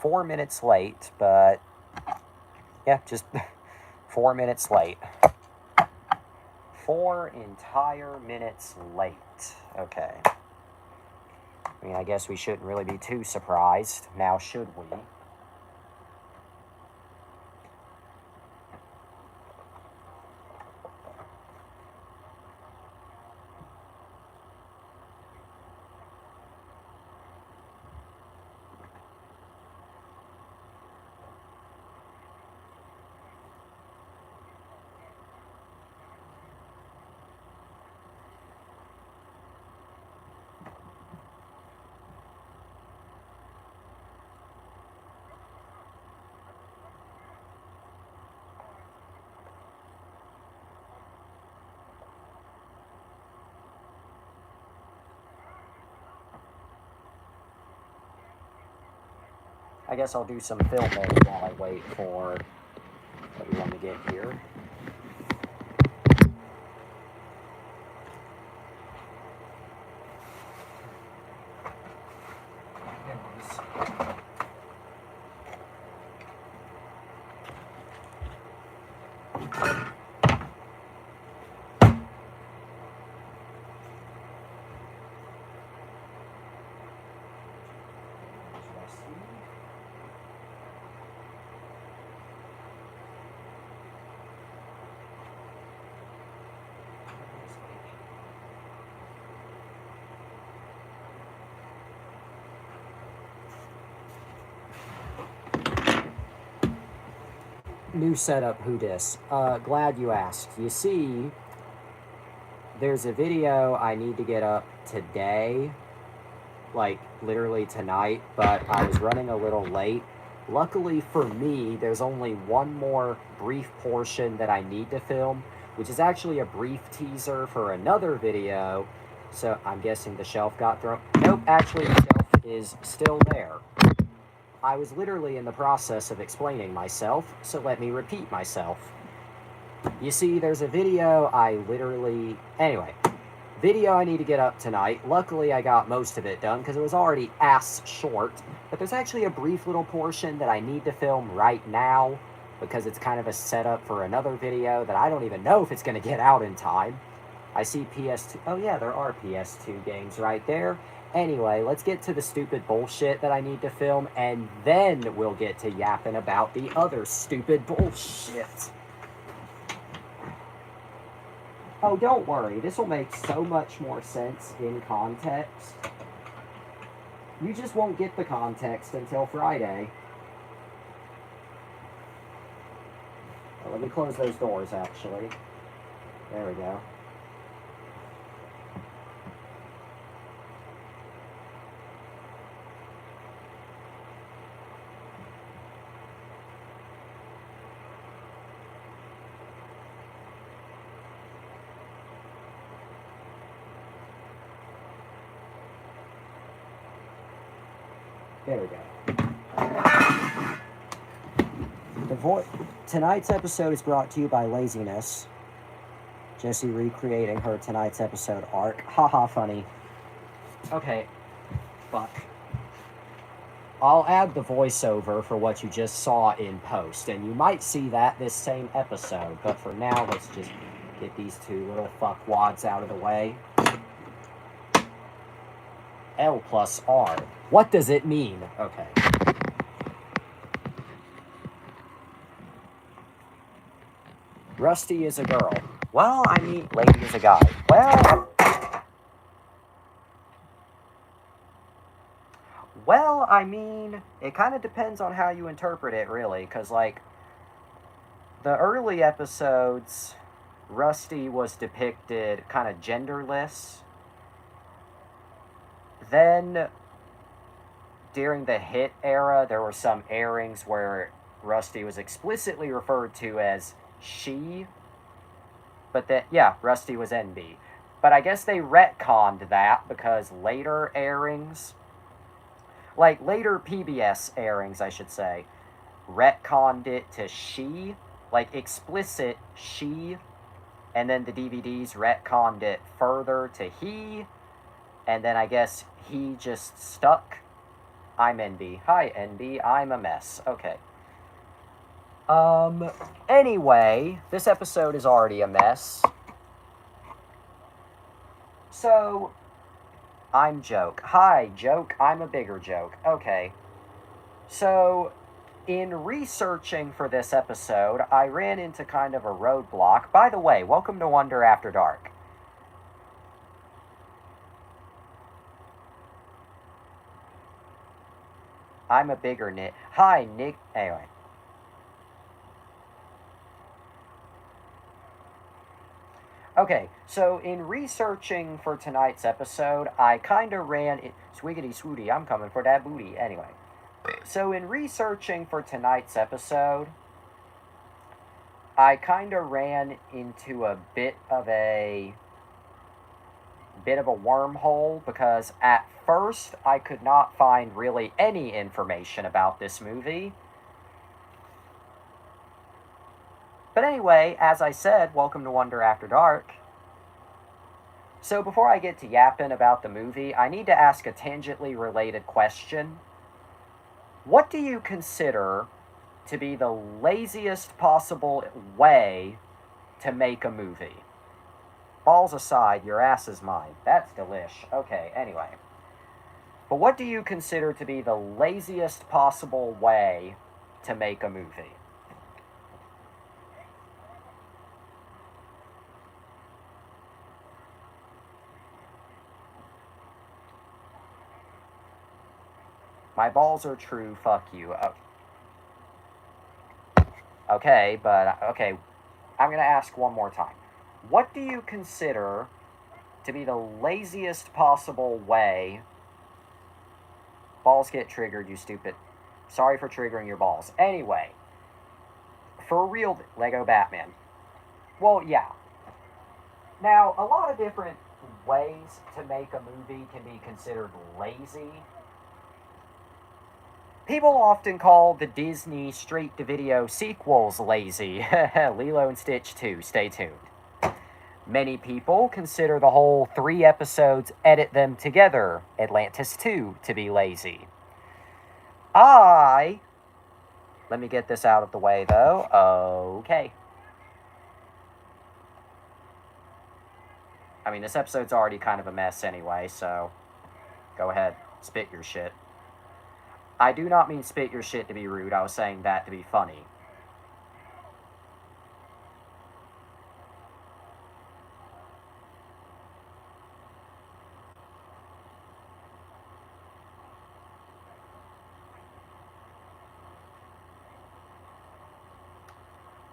4 minutes late, but yeah, just 4 minutes late. 4 entire minutes late. Okay. I mean, I guess we shouldn't really be too surprised, now should we? I guess I'll do some filming while I wait for everyone to get here. New setup, who dis? Glad you asked. You see, there's a video I need to get up today, like literally tonight, but I was running a little late. Luckily for me, there's only one more brief portion that I need to film, which is actually a brief teaser for another video. So I'm guessing the shelf got thrown. Nope, actually the shelf is still there. I was literally in the process of explaining myself, so let me repeat myself. You see, there's a video Anyway, video I need to get up tonight. Luckily, I got most of it done because it was already ass short. But there's actually a brief little portion that I need to film right now because it's kind of a setup for another video that I don't even know if it's going to get out in time. I see PS2. Oh yeah, there are PS2 games right there. Anyway, let's get to the stupid bullshit that I need to film, and then we'll get to yapping about the other stupid bullshit. Oh, don't worry. This will make so much more sense in context. You just won't get the context until Friday. Well, let me close those doors, actually. There we go. There we go. Tonight's episode is brought to you by Laziness. Jessie recreating her tonight's episode arc. Haha, funny. Okay. Fuck. I'll add the voiceover for what you just saw in post, and you might see that this same episode, but for now, let's just get these two little fuckwads out of the way. L plus R. What does it mean? Okay. Rusty is a girl. Well, I mean, lady is a guy. Well, I mean, it kind of depends on how you interpret it, really, because, like, the early episodes, Rusty was depicted kind of genderless. Then, during the hit era, there were some airings where Rusty was explicitly referred to as she. But that, yeah, Rusty was NB. But I guess they retconned that because later airings, like later PBS airings, I should say, retconned it to she, like explicit she, and then the DVDs retconned it further to he, and then I guess he just stuck. I'm NB. Hi, NB. I'm a mess. Okay. Anyway, this episode is already a mess. So, I'm Joke. Hi, Joke. I'm a bigger joke. Okay. So, in researching for this episode, I ran into kind of a roadblock. By the way, welcome to Wonder After Dark. I'm a bigger Nick. Hi, Nick. Anyway. Okay, so in researching for tonight's episode, I kind of ran it. Swiggity swooty, I'm coming for that booty. Anyway, so in researching for tonight's episode, I kind of ran into a bit of a wormhole because at first I could not find really any information about this movie. But anyway, as I said, welcome to Wonder After Dark. So before I get to yapping about the movie, I need to ask a tangentially related question. What do you consider to be the laziest possible way to make a movie? Balls aside, your ass is mine. That's delish. Okay, anyway. But what do you consider to be the laziest possible way to make a movie? My balls are true, fuck you. Okay, but, okay, I'm gonna ask one more time. What do you consider to be the laziest possible way? Balls get triggered, you stupid. Sorry for triggering your balls. Anyway, for real, Lego Batman. Well, yeah. Now, a lot of different ways to make a movie can be considered lazy. People often call the Disney straight-to-video sequels lazy. Lilo and Stitch 2, stay tuned. Many people consider the whole 3 episodes, edit them together, Atlantis 2, to be lazy. Let me get this out of the way, though. Okay. I mean, this episode's already kind of a mess anyway, so go ahead, spit your shit. I do not mean spit your shit to be rude, I was saying that to be funny.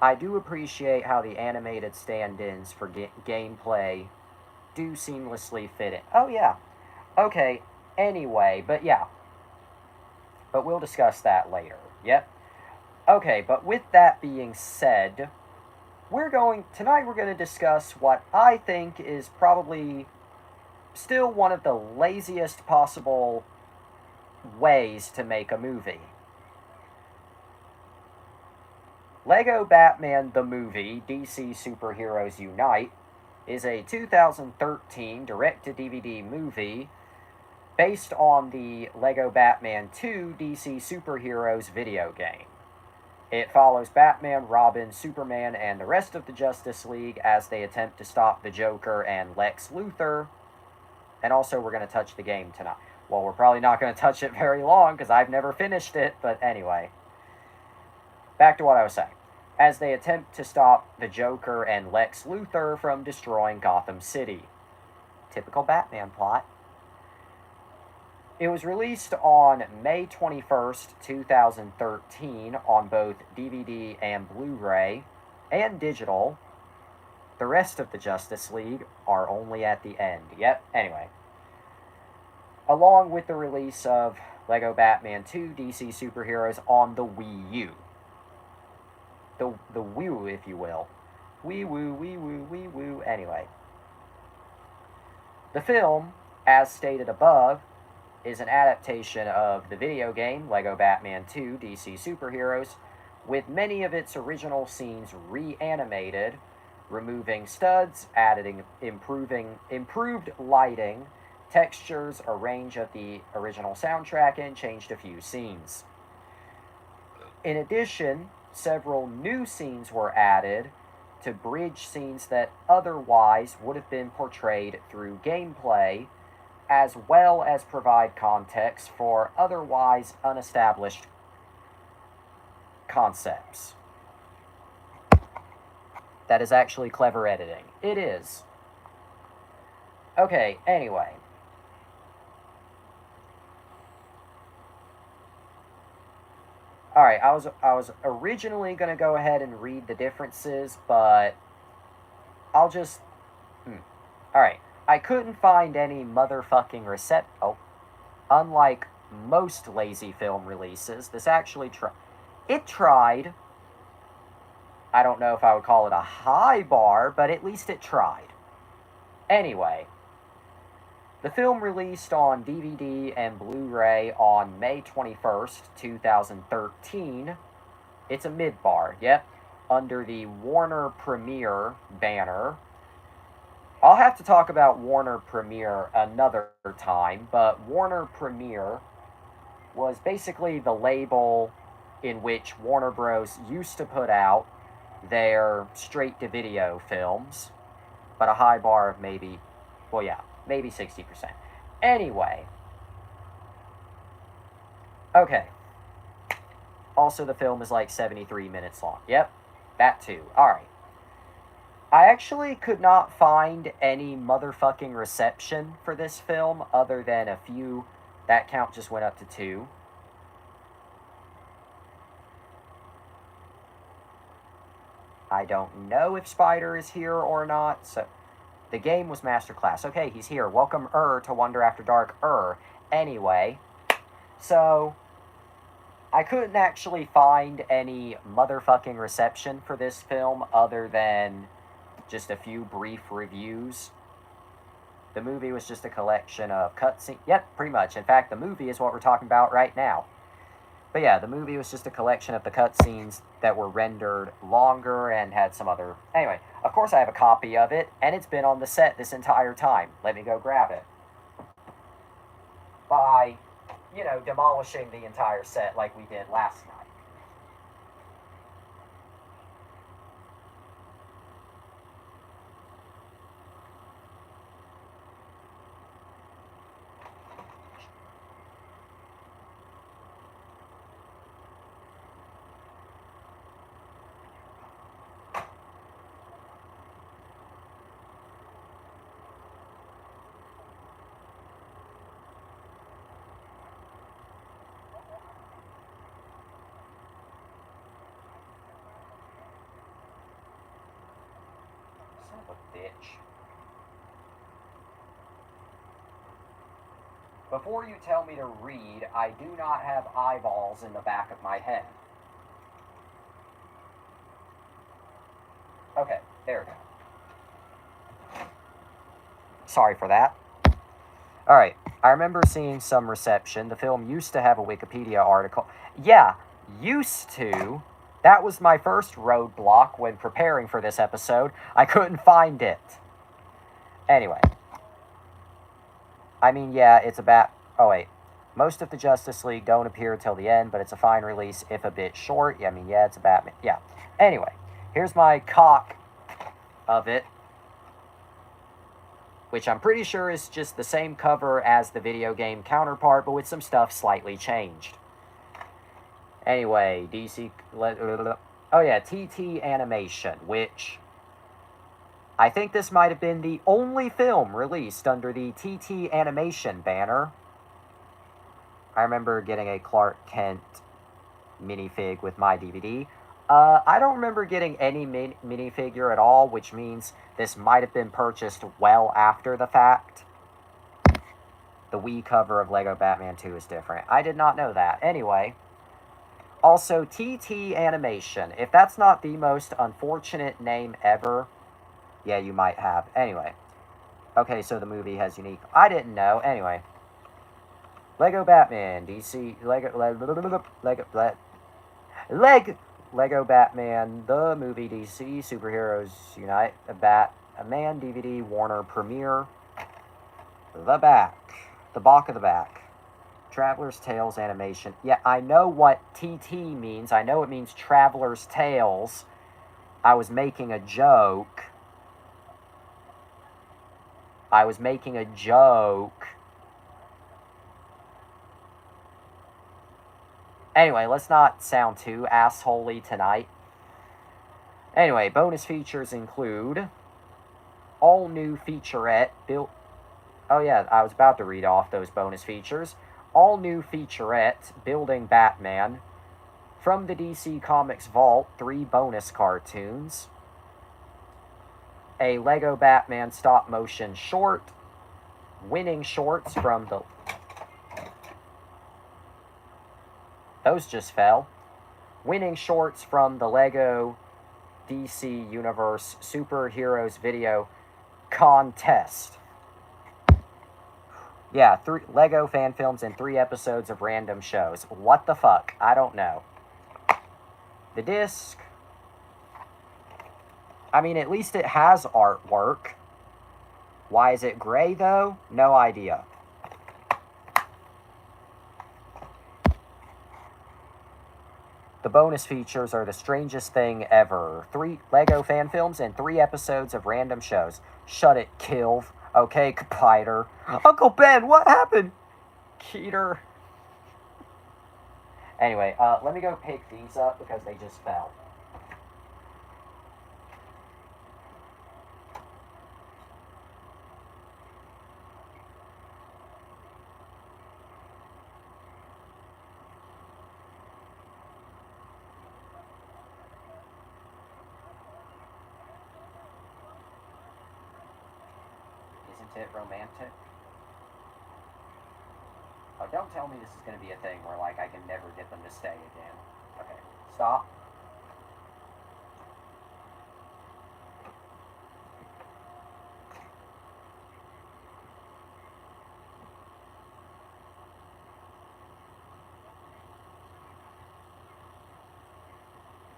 I do appreciate how the animated stand-ins for gameplay do seamlessly fit in. Oh, yeah. Okay, anyway, but yeah. But we'll discuss that later. Yep. Okay, but with that being said, tonight we're going to discuss what I think is probably still one of the laziest possible ways to make a movie. Lego Batman the Movie, DC Superheroes Unite, is a 2013 direct-to-DVD movie based on the Lego Batman 2 DC Superheroes video game. It follows Batman, Robin, Superman, and the rest of the Justice League as they attempt to stop the Joker and Lex Luthor. And also, we're going to touch the game tonight. Well, we're probably not going to touch it very long because I've never finished it, but anyway. Back to what I was saying. As they attempt to stop the Joker and Lex Luthor from destroying Gotham City. Typical Batman plot. It was released on May 21st, 2013 on both DVD and Blu-ray and digital. The rest of the Justice League are only at the end. Yep, anyway. Along with the release of Lego Batman 2 DC Superheroes on the Wii U. The Wii U, if you will. Wii Woo, Wii Woo, Wii Woo. Anyway. The film, as stated above, is an adaptation of the video game Lego Batman 2 DC Superheroes, with many of its original scenes reanimated, removing studs, improved lighting, textures, a range of the original soundtrack, and changed a few scenes. In addition, several new scenes were added to bridge scenes that otherwise would have been portrayed through gameplay, as well as provide context for otherwise unestablished concepts. That is actually clever editing. It is. Okay, anyway. Alright, I was originally going to go ahead and read the differences, but I'll just... Alright, I couldn't find any motherfucking unlike most lazy film releases, this actually tried. I don't know if I would call it a high bar, but at least it tried. Anyway, the film released on DVD and Blu-ray on May 21st, 2013. It's a mid-bar, yep, under the Warner Premiere banner. I'll have to talk about Warner Premiere another time, but Warner Premiere was basically the label in which Warner Bros. Used to put out their straight-to-video films, but a high bar of maybe 60%. Anyway. Okay. Also, the film is like 73 minutes long. Yep, that too. Alright. I actually could not find any motherfucking reception for this film other than a few. That count just went up to 2. I don't know if Spider is here or not, so... The game was Masterclass. Okay, he's here. Welcome, to Wonder After Dark, Anyway, so... I couldn't actually find any motherfucking reception for this film other than just a few brief reviews. The movie was just a collection of cutscenes. Yep, pretty much. In fact, the movie is what we're talking about right now. But yeah, the movie was just a collection of the cutscenes that were rendered longer and had some other... Anyway, of course I have a copy of it, and it's been on the set this entire time. Let me go grab it. By, demolishing the entire set like we did last night. Son of a bitch. Before you tell me to read, I do not have eyeballs in the back of my head. Okay, there we go. Sorry for that. Alright, I remember seeing some reception. The film used to have a Wikipedia article. Yeah, used to. That was my first roadblock when preparing for this episode. I couldn't find it. Anyway. I mean, yeah, it's about... Oh, wait. Most of the Justice League don't appear till the end, but it's a fine release if a bit short. Yeah, I mean, yeah, it's a Batman. Yeah. Anyway, here's my cock of it, which I'm pretty sure is just the same cover as the video game counterpart, but with some stuff slightly changed. Anyway, DC... Oh yeah, TT Animation, which... I think this might have been the only film released under the TT Animation banner. I remember getting a Clark Kent minifig with my DVD. I don't remember getting any minifigure at all, which means this might have been purchased well after the fact. The Wii cover of Lego Batman 2 is different. I did not know that. Anyway, also TT Animation. If that's not the most unfortunate name ever, yeah, you might have. Anyway. Okay, so the movie has unique... I didn't know. Anyway. Lego Batman, DC... Lego Batman, the movie, DC, Superheroes Unite, a Batman DVD, Warner Premiere. The back. The back of the back. Traveler's Tales animation. Yeah, I know what TT means. I know it means Traveler's Tales. I was making a joke. Anyway, let's not sound too assholey tonight. Anyway, bonus features include all new featurette built. Oh yeah, I was about to read off those bonus features. All new featurette building Batman. From the DC Comics Vault, 3 bonus cartoons. A Lego Batman stop motion short. Winning shorts from the... Those just fell. Winning shorts from the Lego DC Universe Superheroes Video Contest. Yeah, 3 Lego fan films and 3 episodes of random shows. What the fuck? I don't know. The disc. I mean, at least it has artwork. Why is it gray, though? No idea. The bonus features are the strangest thing ever. 3 Lego fan films and 3 episodes of random shows. Shut it, Kilv. Okay, Compider. Uncle Ben, what happened? Keeter. Anyway, let me go pick these up because they just fell. Isn't it romantic? Oh, don't tell me this is going to be a thing where, like, I can never get them to stay again. Okay, stop.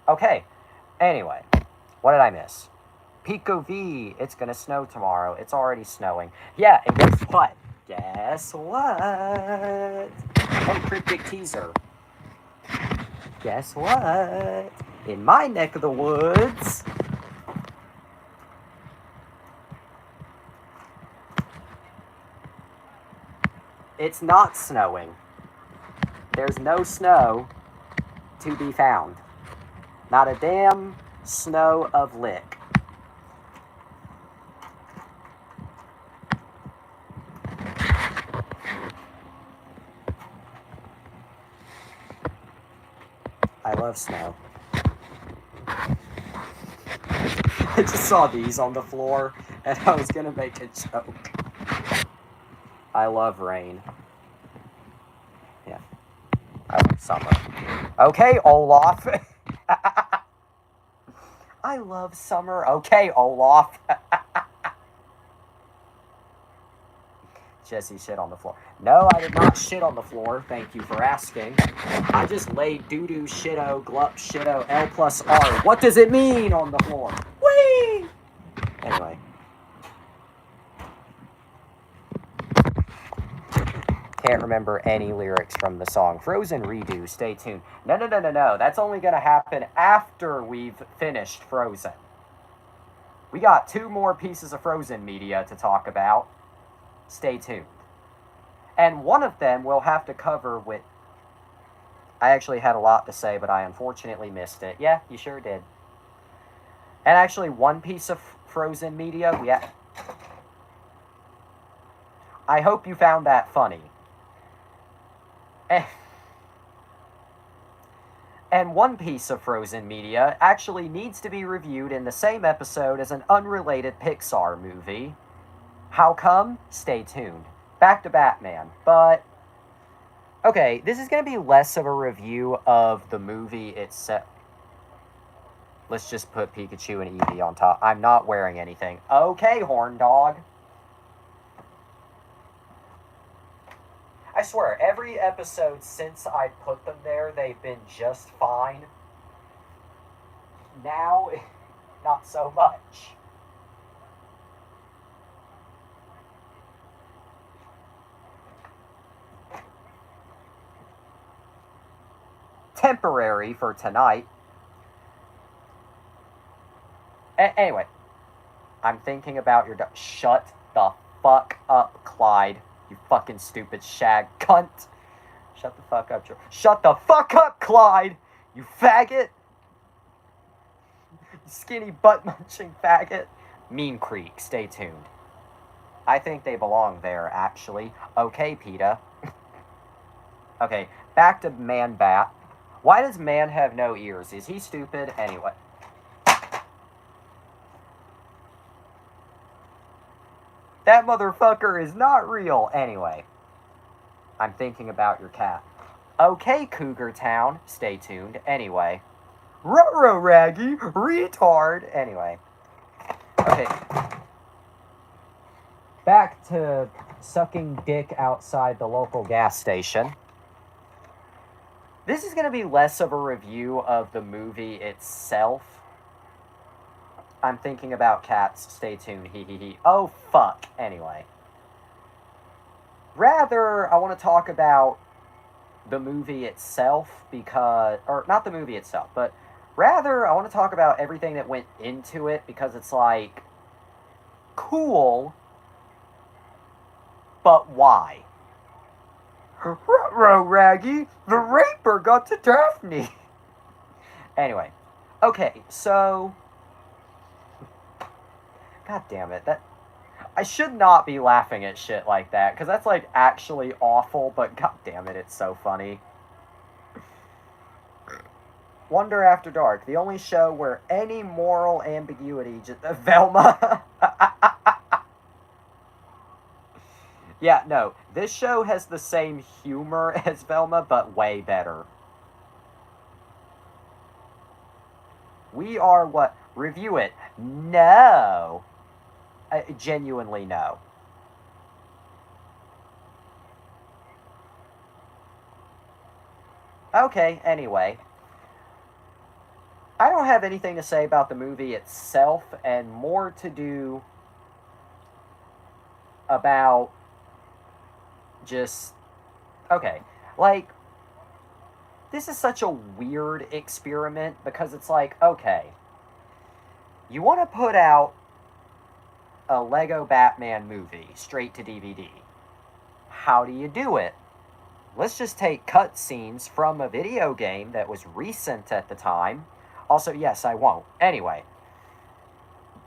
Okay, anyway, what did I miss? Pico V, it's gonna snow tomorrow. It's already snowing. Yeah, and guess what? Guess what? Oh, cryptic teaser. Guess what? In my neck of the woods, it's not snowing. There's no snow to be found. Not a damn snow of lick. I love snow. I just saw these on the floor and I was gonna make a joke. I love rain. Yeah. I love summer. Okay, Olaf. I love summer. Okay, Olaf. Jesse shit on the floor. No, I did not shit on the floor. Thank you for asking. I just laid doo-doo, shitto, glup, shitto, L plus R. What does it mean on the floor? Whee! Anyway. Can't remember any lyrics from the song. Frozen redo. Stay tuned. No. That's only going to happen after we've finished Frozen. We got 2 more pieces of Frozen media to talk about. Stay tuned. And one of them we'll have to cover with... I actually had a lot to say, but I unfortunately missed it. Yeah, you sure did. And actually, one piece of Frozen media, I hope you found that funny. And one piece of Frozen media actually needs to be reviewed in the same episode as an unrelated Pixar movie. How come? Stay tuned. Back to Batman, but... Okay, this is going to be less of a review of the movie itself. Let's just put Pikachu and Eevee on top. I'm not wearing anything. Okay, Horn Dog. I swear, every episode since I put them there, they've been just fine. Now, not so much. temporary for tonight. Anyway, I'm thinking about your... Shut the fuck up, Clyde. You fucking stupid shag cunt. Shut the fuck up, Joe. Shut the fuck up, Clyde! You faggot! You skinny butt-munching faggot. Mean Creek, stay tuned. I think they belong there, actually. Okay, PETA. Okay, back to Man-Bat. Why does man have no ears? Is he stupid? Anyway. That motherfucker is not real. Anyway. I'm thinking about your cat. Okay, Cougar Town. Stay tuned. Anyway. Ruh-roh, Raggy. Retard. Anyway. Okay. Back to sucking dick outside the local gas station. This is going to be less of a review of the movie itself. I'm thinking about cats. Stay tuned. Hee hee hee. Oh, fuck. Anyway. Rather, I want to talk about the movie itself because... Or, not the movie itself, but rather, I want to talk about everything that went into it because it's like... cool, but why? Ruh-roh, Raggy! The raper got to Daphne! Anyway. Okay, so... God damn it, that... I should not be laughing at shit like that, because that's, like, actually awful, but god damn it, it's so funny. Wonder After Dark, the only show where any moral ambiguity just... Velma! Yeah, no, this show has the same humor as Velma, but way better. We are what? Review it. No! Genuinely no. Okay, anyway. I don't have anything to say about the movie itself, and more to do about just... Okay, like, this is such a weird experiment, because it's like, okay, you want to put out a Lego Batman movie straight to DVD. How do you do it? Let's just take cutscenes from a video game that was recent at the time. Also, yes, I won't. Anyway.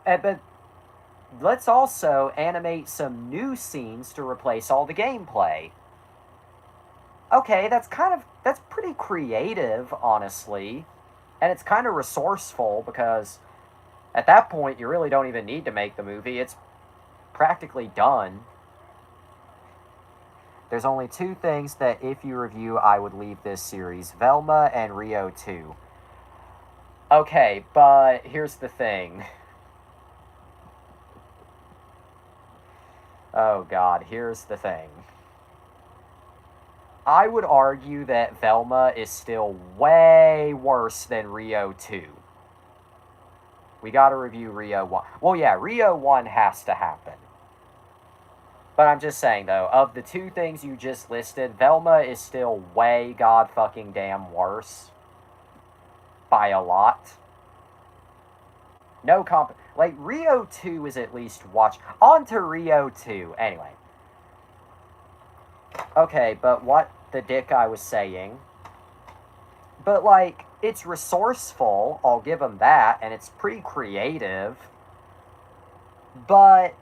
But let's also animate some new scenes to replace all the gameplay. Okay, that's pretty creative, honestly. And it's kind of resourceful because at that point, you really don't even need to make the movie. It's practically done. There's only two things that if you review, I would leave this series. Velma and Rio 2. Okay, but here's the thing. Oh god, here's the thing. I would argue that Velma is still way worse than Rio 2. We gotta review Rio 1. Well, yeah, Rio 1 has to happen. But I'm just saying, though, of the two things you just listed, Velma is still way god-fucking-damn worse. By a lot. No like, Rio 2 is at least watch... On to Rio 2. Anyway. Okay, but what the dick I was saying... But, like, it's resourceful, I'll give them that, and it's pretty creative. But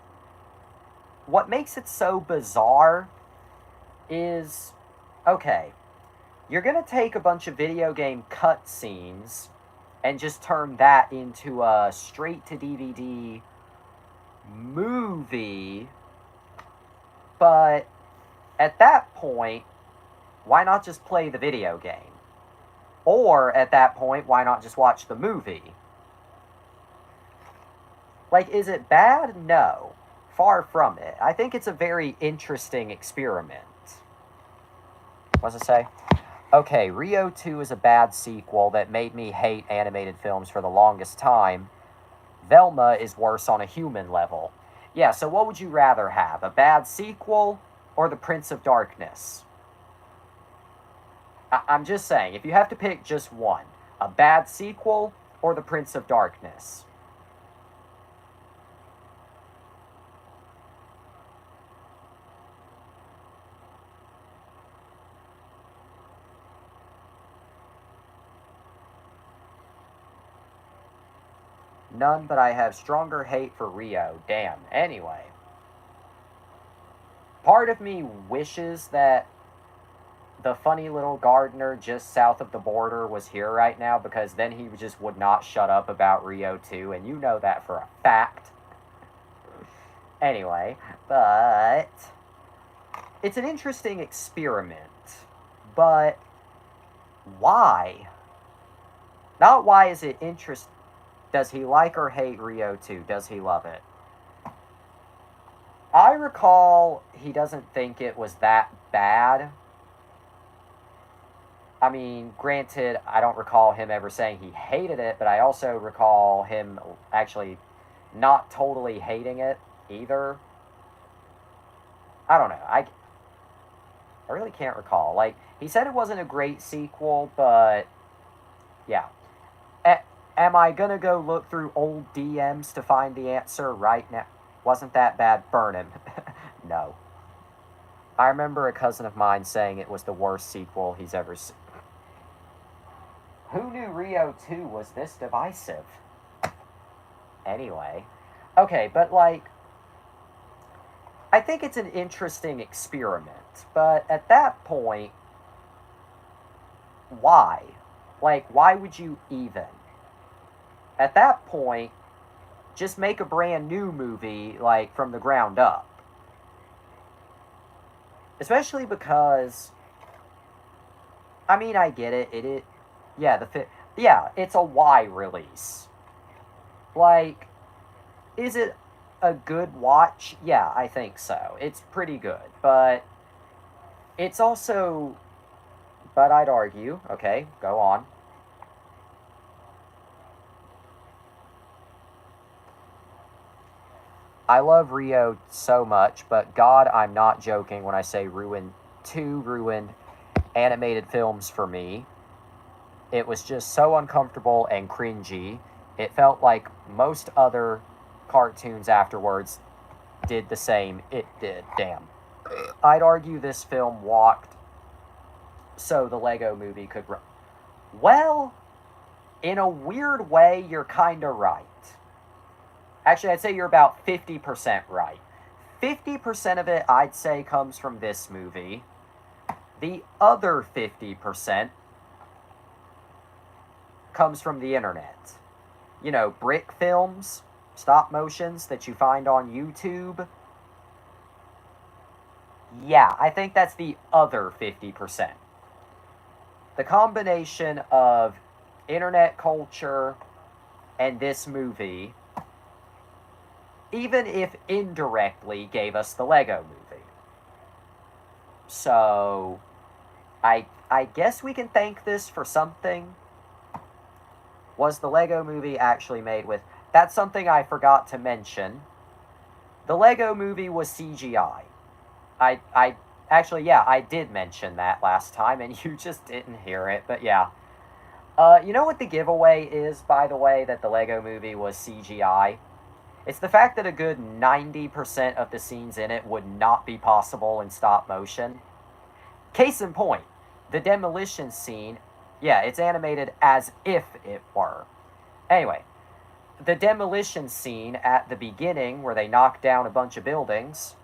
what makes it so bizarre is, okay, you're going to take a bunch of video game cutscenes and just turn that into a straight-to-DVD movie, but at that point, why not just play the video game? Or, at that point, why not just watch the movie? Like, is it bad? No. Far from it. I think it's a very interesting experiment. What's it say? Okay, Rio 2 is a bad sequel that made me hate animated films for the longest time. Velma is worse on a human level. Yeah, so what would you rather have? A bad sequel or The Prince of Darkness? I'm just saying, if you have to pick just one, a bad sequel or The Prince of Darkness. None, but I have stronger hate for Rio. Damn. Anyway. Part of me wishes that the funny little gardener just south of the border was here right now, because then he just would not shut up about Rio 2, and you know that for a fact. Anyway, but it's an interesting experiment. But why? Not why is it interesting. Does he like or hate Rio 2? Does he love it? I recall he doesn't think it was that bad. I mean, granted, I don't recall him ever saying he hated it, but I also recall him actually not totally hating it either. I don't know. I really can't recall. Like, he said it wasn't a great sequel, but yeah. Am I gonna go look through old DMs to find the answer right now? Wasn't that bad? Burn him. No. I remember a cousin of mine saying it was the worst sequel he's ever seen. Who knew Rio 2 was this divisive? Anyway. Okay, but like, I think it's an interesting experiment, but at that point, why? Like, why would you even? At that point, just make a brand new movie, like, from the ground up. Especially because, I mean, I get it. Yeah, it's a Y release. Like, is it a good watch? Yeah, I think so. It's pretty good, but it's also, but I'd argue, okay, go on. I love Rio so much, but God, I'm not joking when I say ruined animated films for me. It was just so uncomfortable and cringy. It felt like most other cartoons afterwards did the same. It did, damn. I'd argue this film walked so the Lego movie could run. Well, in a weird way, you're kind of right. Actually, I'd say you're about 50% right. 50% of it, I'd say, comes from this movie. The other 50% comes from the internet. You know, brick films, stop motions that you find on YouTube. Yeah, I think that's the other 50%. The combination of internet culture and this movie, even if indirectly, gave us the Lego movie. So, I guess we can thank this for something. Was the Lego movie actually made with... That's something I forgot to mention. The Lego movie was CGI. Actually, yeah, I did mention that last time, and you just didn't hear it, but yeah. You know what the giveaway is, by the way, that the Lego movie was CGI? It's the fact that a good 90% of the scenes in it would not be possible in stop motion. Case in point, the demolition scene, yeah, it's animated as if it were. Anyway, the demolition scene at the beginning where they knock down a bunch of buildings,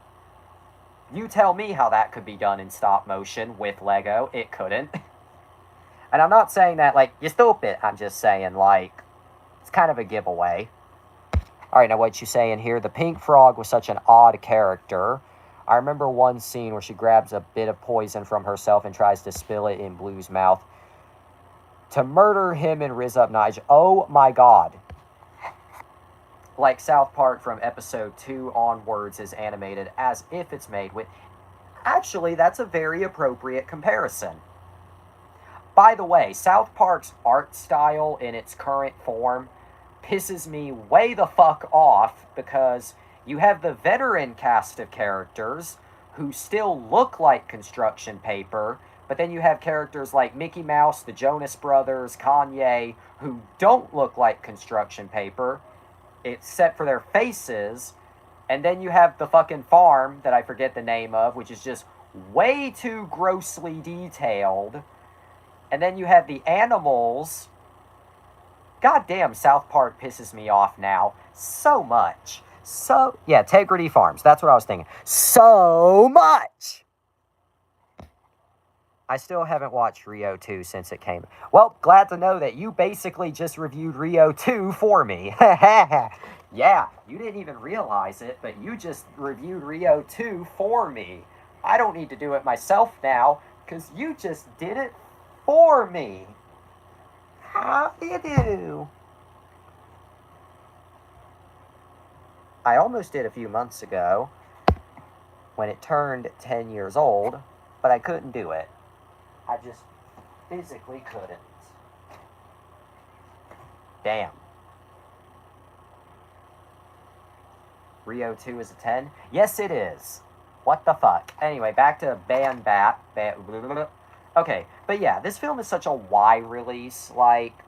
you tell me how that could be done in stop motion with Lego. It couldn't. And I'm not saying that, like, you're stupid. I'm just saying, like, it's kind of a giveaway. Alright, now what you saying here? The pink frog was such an odd character. I remember one scene where she grabs a bit of poison from herself and tries to spill it in Blue's mouth to murder him and Riz up Nigel. Oh my god. Like South Park from episode 2 onwards is animated as if it's made with... Actually, that's a very appropriate comparison. By the way, South Park's art style in its current form pisses me way the fuck off, because you have the veteran cast of characters who still look like construction paper, But then you have characters like Mickey Mouse, the Jonas Brothers, Kanye, who don't look like construction paper, except for their faces. And then you have the fucking farm that I forget the name of, which is just way too grossly detailed. And then you have the animals. Goddamn, South Park pisses me off now so much. So, yeah, Tegrity Farms. That's what I was thinking. So much! I still haven't watched Rio 2 since it came. Well, glad to know that you basically just reviewed Rio 2 for me. Yeah, you didn't even realize it, but you just reviewed Rio 2 for me. I don't need to do it myself now, because you just did it for me. How do you do? I almost did a few months ago when it turned 10 years old, but I couldn't do it. I just physically couldn't. Damn. Rio 2 is a 10? Yes, it is. What the fuck? Anyway, back to Okay, but yeah, this film is such a Y release, like...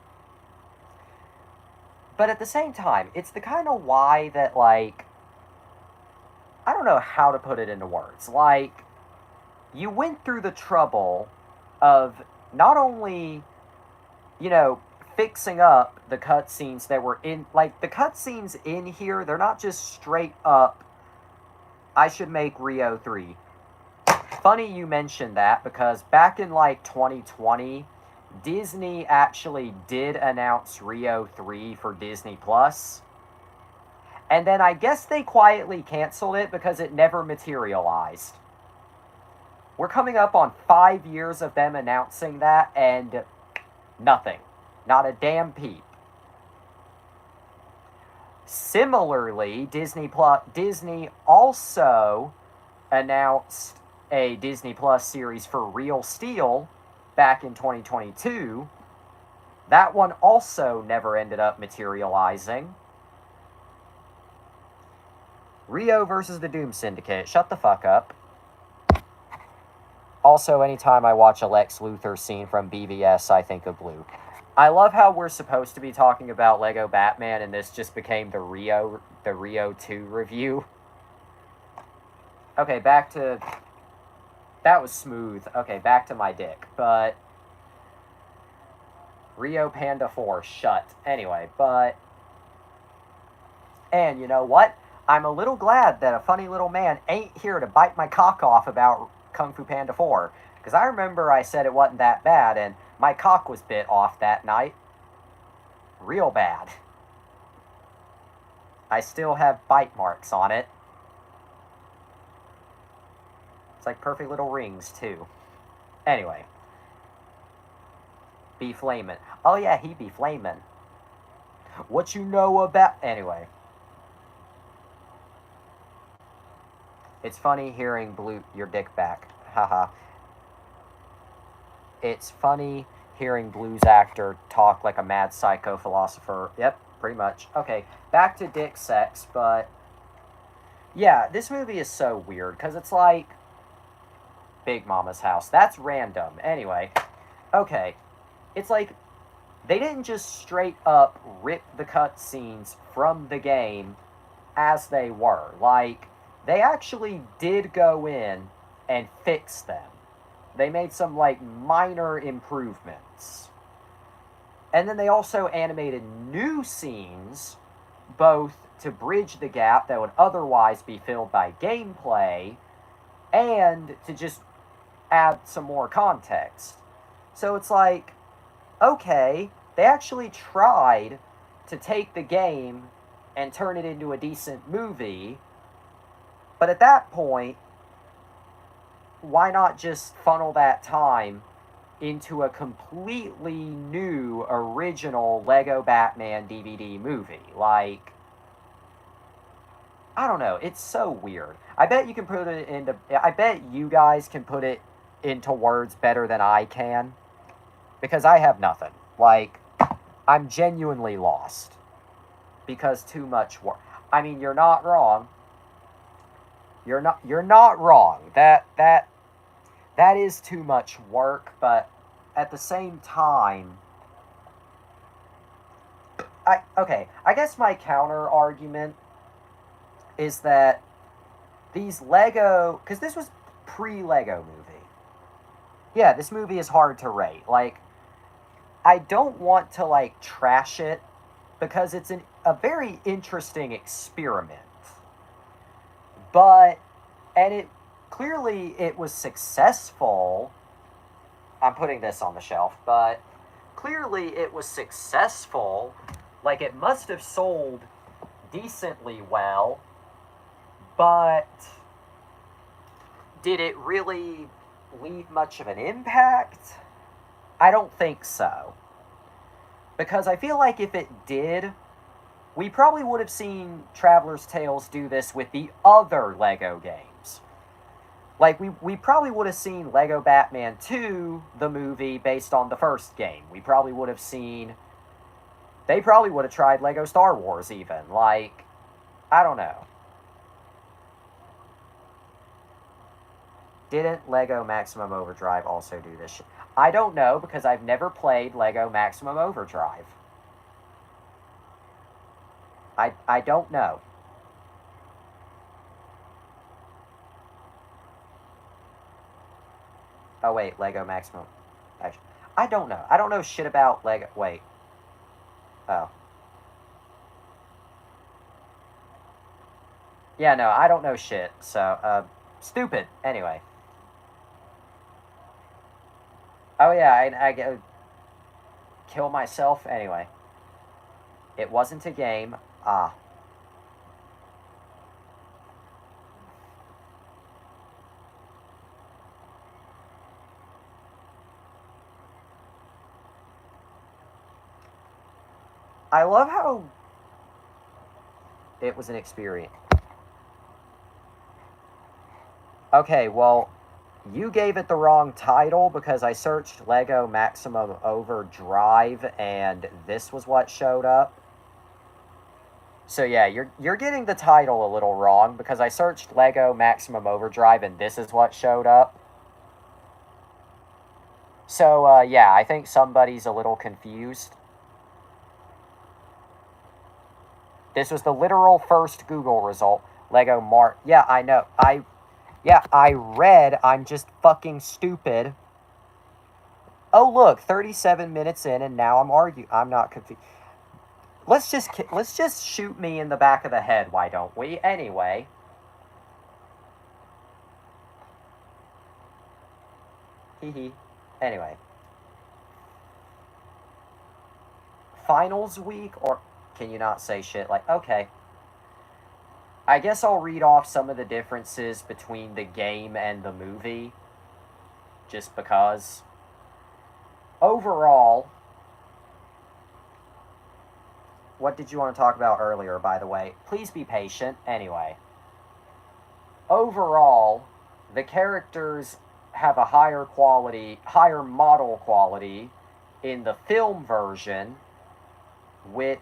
But at the same time, it's the kind of Y that, like... I don't know how to put it into words. Like, you went through the trouble of not only, you know, fixing up the cutscenes that were in... Like, the cutscenes in here, they're not just straight up, I should make Rio 3. Funny you mentioned that, because back in, like, 2020... Disney actually did announce Rio 3 for Disney Plus. And then I guess they quietly canceled it because it never materialized. We're coming up on 5 years of them announcing that, and nothing. Not a damn peep. Similarly, Disney also announced a Disney Plus series for Real Steel back in 2022. That one also never ended up materializing. Rio versus the Doom Syndicate. Shut the fuck up. Also, anytime I watch a Lex Luthor scene from BVS, I think of Blue. I love how we're supposed to be talking about Lego Batman, and this just became the Rio 2 review. Okay, back to... That was smooth. Okay, back to my dick. But... Rio Panda 4, shut. Anyway, but... And you know what? I'm a little glad that a funny little man ain't here to bite my cock off about Kung Fu Panda 4. Because I remember I said it wasn't that bad, and my cock was bit off that night. Real bad. I still have bite marks on it. It's like perfect little rings, too. Anyway. Be flamin'. Oh yeah, he be flamin'. What you know about... Anyway. It's funny hearing Blue... Your dick back. Haha. It's funny hearing Blues actor talk like a mad psycho philosopher. Yep, pretty much. Okay, back to dick sex, but... Yeah, this movie is so weird, because it's like... Big Mama's house. That's random. Anyway. Okay. It's like... They didn't just straight up rip the cutscenes from the game as they were. Like, they actually did go in and fix them. They made some, like, minor improvements. And then they also animated new scenes, both to bridge the gap that would otherwise be filled by gameplay, and to just add some more context. So it's like, okay, they actually tried to take the game and turn it into a decent movie, but at that point, why not just funnel that time into a completely new, original Lego Batman DVD movie? Like, I don't know, it's so weird. I bet you can put it into... I bet you guys can put it into words better than I can, because I have nothing. Like, I'm genuinely lost. Because too much work. I mean, you're not wrong. You're not wrong. That that is too much work, but at the same time, I guess my counter argument is that these Lego, because this was pre-Lego movie. Yeah, this movie is hard to rate. Like, I don't want to, like, trash it because it's a very interesting experiment. But, and it, clearly it was successful. I'm putting this on the shelf, but clearly it was successful. Like, it must have sold decently well, but did it really leave much of an impact? I don't think so. Because I feel like if it did, we probably would have seen Traveler's Tales do this with the other Lego games. Like, we probably would have seen Lego Batman 2, the movie, based on the first game. We probably would have seen... They probably would have tried Lego Star Wars, even. Like, I don't know. Didn't Lego Maximum Overdrive also do this shit? I don't know, because I've never played Lego Maximum Overdrive. I don't know. Oh, wait, Lego Maximum... Actually, I don't know. I don't know shit about Lego... Wait. Oh. Yeah, no, I don't know shit, so, stupid. Anyway. Oh, yeah, I get... Kill myself? Anyway. It wasn't a game. Ah. I love how it was an experience. Okay, well, you gave it the wrong title because I searched Lego Maximum Overdrive and this was what showed up. So yeah, you're getting the title a little wrong because I searched Lego Maximum Overdrive and this is what showed up. So yeah, I think somebody's a little confused. This was the literal first Google result. Lego Mart. Yeah, I know. I read. I'm just fucking stupid. Oh, look, 37 minutes in, and now I'm arguing. I'm not confused. Let's just shoot me in the back of the head, why don't we? Anyway. Hee. Anyway. Finals week, or can you not say shit? Like, okay. I guess I'll read off some of the differences between the game and the movie. Just because. Overall, what did you want to talk about earlier, by the way? Please be patient. Anyway. Overall, the characters have a higher model quality in the film version with...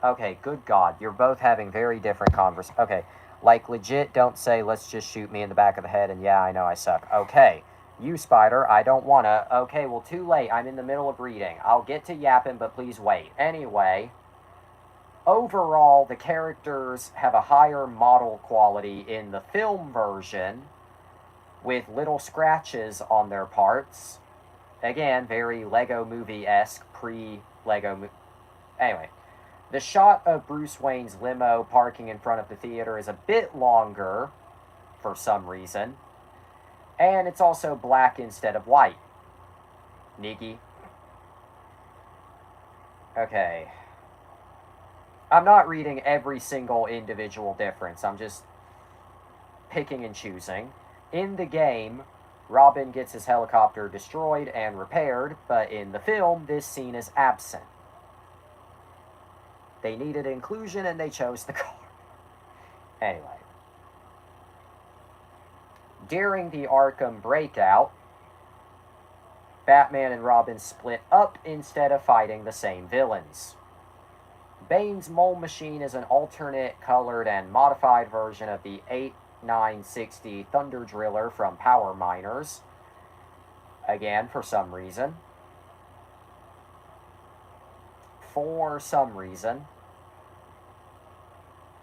Okay, good God. You're both having very different conversations. Okay, like legit don't say, let's just shoot me in the back of the head and yeah, I know I suck. Okay, you, Spider, I don't wanna. Okay, well, too late. I'm in the middle of reading. I'll get to yapping, but please wait. Anyway, overall, the characters have a higher model quality in the film version with little scratches on their parts. Again, very Lego Movie-esque, pre-Lego movie. Anyway. The shot of Bruce Wayne's limo parking in front of the theater is a bit longer, for some reason. And it's also black instead of white. Niggy. Okay. I'm not reading every single individual difference. I'm just picking and choosing. In the game, Robin gets his helicopter destroyed and repaired, but in the film, this scene is absent. They needed inclusion and they chose the car. Anyway. During the Arkham breakout, Batman and Robin split up instead of fighting the same villains. Bane's mole machine is an alternate, colored, and modified version of the 960 Thunder Driller from Power Miners. Again, for some reason.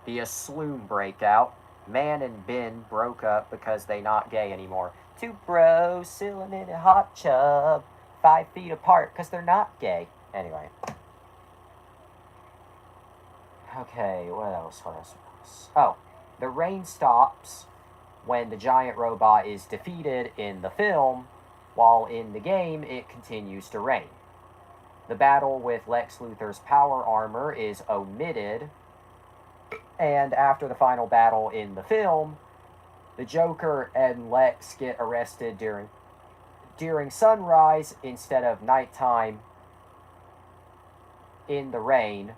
Be a Sloom breakout. Man and Ben broke up because they not gay anymore. Two bros chilling in a hot tub, 5 feet apart because they're not gay. Anyway. Okay, what else? Oh, the rain stops when the giant robot is defeated in the film, while in the game it continues to rain. The battle with Lex Luthor's power armor is omitted, and after the final battle in the film, the Joker and Lex get arrested during sunrise instead of nighttime in the rain,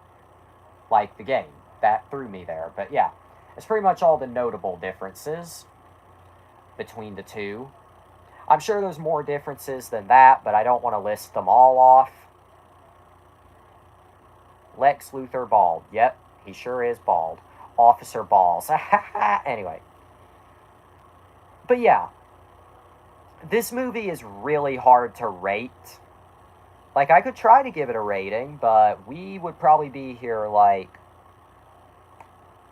like the game. That threw me there, but yeah. It's pretty much all the notable differences between the two. I'm sure there's more differences than that, but I don't want to list them all off. Lex Luthor bald. Yep, he sure is bald. Officer Balls. Anyway. But yeah. This movie is really hard to rate. Like, I could try to give it a rating, but we would probably be here, like...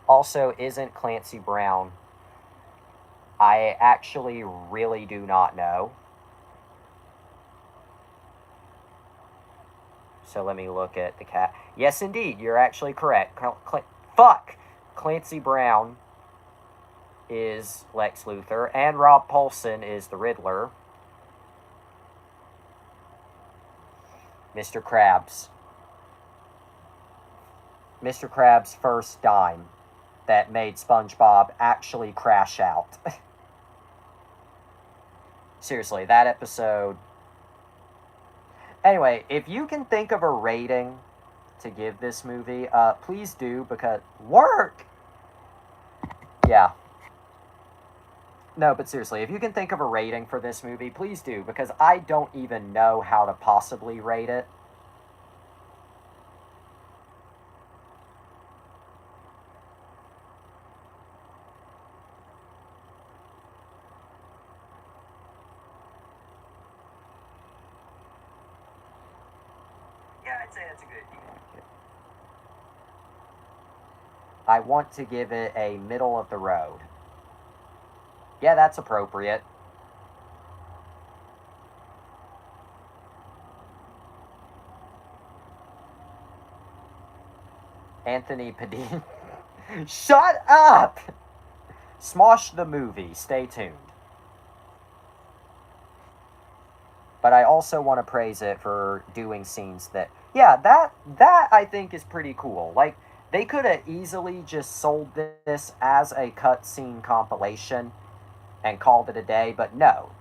Also, isn't Clancy Brown? I actually really do not know. So let me look at the cat. Yes, indeed, you're actually correct. Fuck! Clancy Brown is Lex Luthor, and Rob Paulsen is the Riddler. Mr. Krabs. Mr. Krabs' first dime that made SpongeBob actually crash out. Seriously, that episode... Anyway, if you can think of a rating to give this movie, please do, because... Work! Yeah. No, but seriously, if you can think of a rating for this movie, please do, because I don't even know how to possibly rate it. Yeah, I'd say that's a good deal. I want to give it a middle of the road. Yeah, that's appropriate. Anthony Padilla. Shut up! Smosh the movie. Stay tuned. But I also want to praise it for doing scenes that... Yeah, that I think is pretty cool. Like, they could have easily just sold this as a cutscene compilation and called it a day, but no.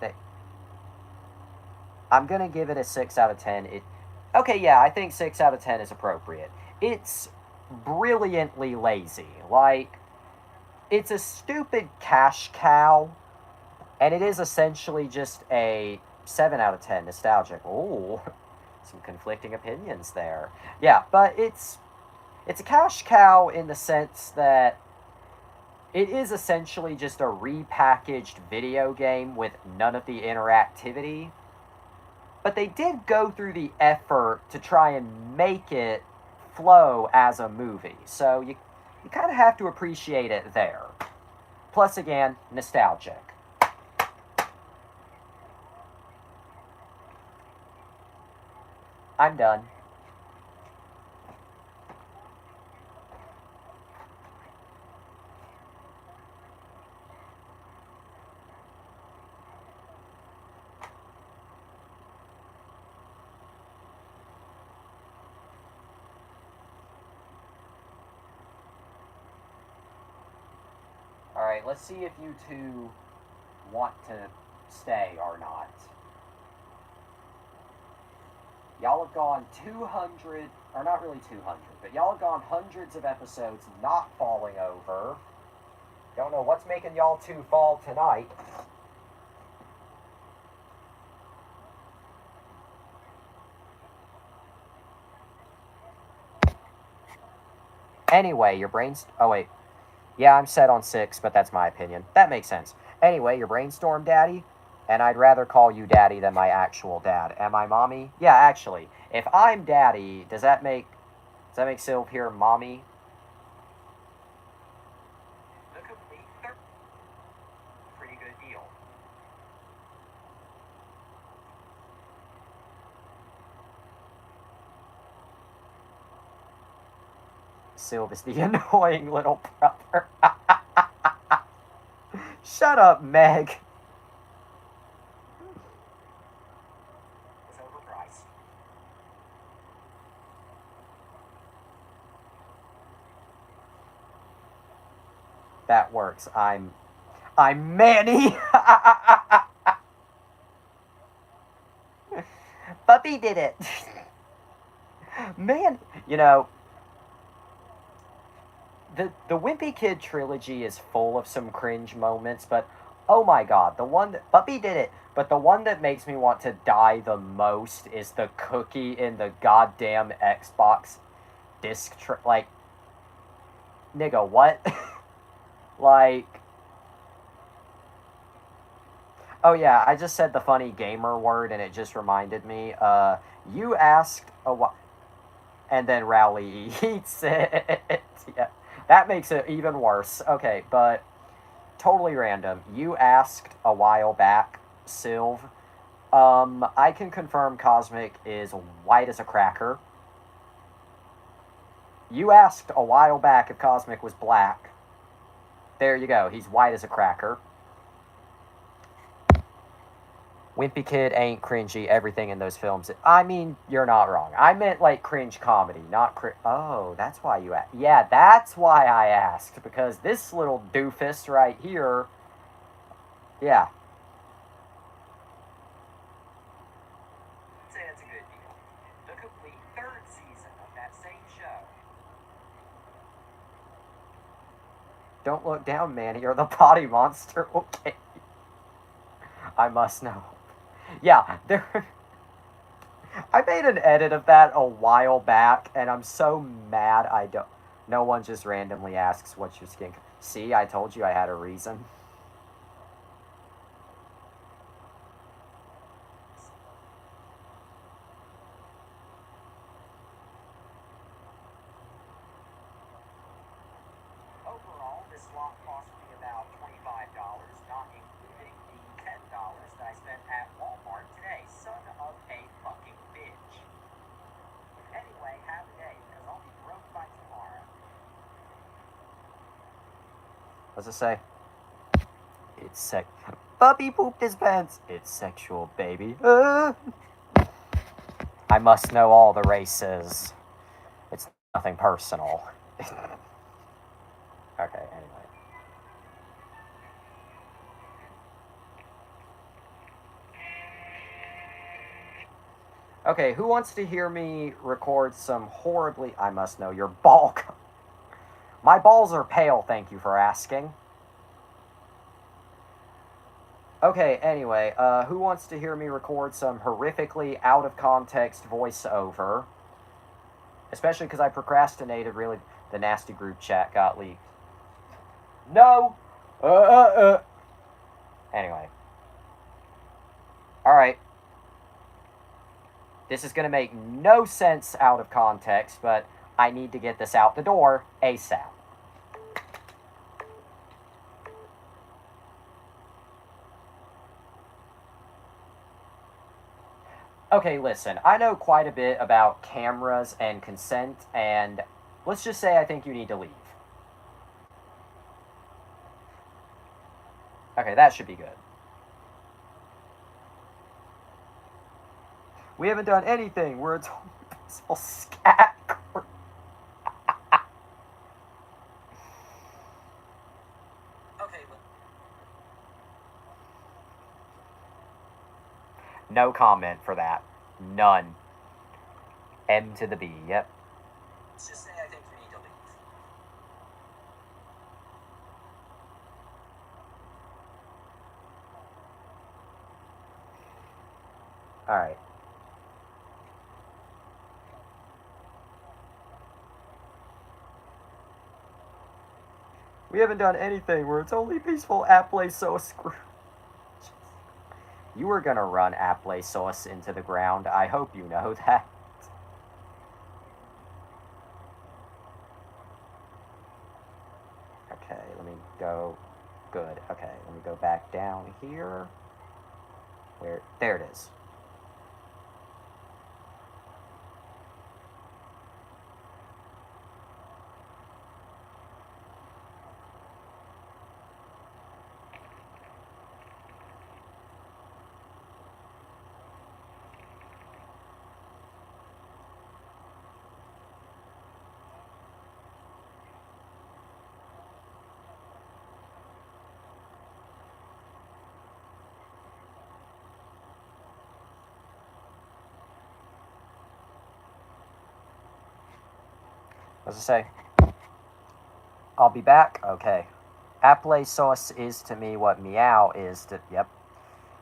I'm going to give it a 6 out of 10. Okay, yeah, I think 6 out of 10 is appropriate. It's brilliantly lazy. Like, it's a stupid cash cow, and it is essentially just a 7 out of 10 nostalgic. Ooh, some conflicting opinions there. Yeah, but it's a cash cow in the sense that it is essentially just a repackaged video game with none of the interactivity. But they did go through the effort to try and make it flow as a movie. So you kind of have to appreciate it there. Plus, again, nostalgic. I'm done. Alright, let's see if you two want to stay or not. Y'all have gone 200, or not really 200, but y'all have gone hundreds of episodes not falling over. Don't know what's making y'all two fall tonight. Anyway, your brain's... Oh, wait. Yeah, I'm set on 6, but that's my opinion. That makes sense. Anyway, your brainstorm daddy, and I'd rather call you daddy than my actual dad. Am I mommy? Yeah, actually, if I'm daddy, does that make Sylv here mommy? The complete pretty good deal. Sylv is the annoying little brother. Shut up, Meg. It's overpriced. That works. I'm Manny. Puppy did it. Man, you know, the Wimpy Kid trilogy is full of some cringe moments, but oh my god, the one that Puppy did it, but the one that makes me want to die the most is the cookie in the goddamn Xbox disc like, nigga, what? Like, oh yeah, I just said the funny gamer word and it just reminded me. You asked a what, and then Rowley eats it. Yeah, that makes it even worse. Okay, but totally random. You asked a while back, Sylv. I can confirm Cosmic is white as a cracker. You asked a while back if Cosmic was black. There you go. He's white as a cracker. Wimpy Kid ain't cringy. Everything in those films. I mean, you're not wrong. I meant like cringe comedy, not Oh, that's why you asked. Yeah, that's why I asked. Because this little doofus right here. Yeah. Say that's a good deal. The complete 3rd season of that same show. Don't look down, Manny. You're the potty monster. Okay. I must know. Yeah, there. I made an edit of that a while back, and I'm so mad I don't. No one just randomly asks what's your skin. See, I told you I had a reason. Overall, this lot cost me about $25, not including the $10 that I spent at Walmart today. Son of a fucking bitch. Anyway, have a day, because I'll be broke by tomorrow. What's it say? It's Puppy pooped his pants. It's sexual, baby. I must know all the races. It's nothing personal. Okay, anyway. Okay, who wants to hear me record some horribly... I must know your ball... My balls are pale, thank you for asking. Okay, anyway, who wants to hear me record some horrifically out-of-context voiceover? Especially because I procrastinated, really. The nasty group chat got leaked. No! Anyway. Alright. This is going to make no sense out of context, but I need to get this out the door ASAP. Okay, listen, I know quite a bit about cameras and consent, and let's just say I think you need to leave. Okay, that should be good. We haven't done anything. We're a total scat. Okay. No comment for that. None. M to the B. Yep. Let's just say I think you need to leave. All right. We haven't done anything where it's only peaceful. Applesauce. You were gonna run applesauce into the ground. I hope you know that. Okay, let me go. Good. Okay, let me go back down here. Where? There it is. What does it say? I'll be back. Okay. Applesauce is to me what meow is to. Yep.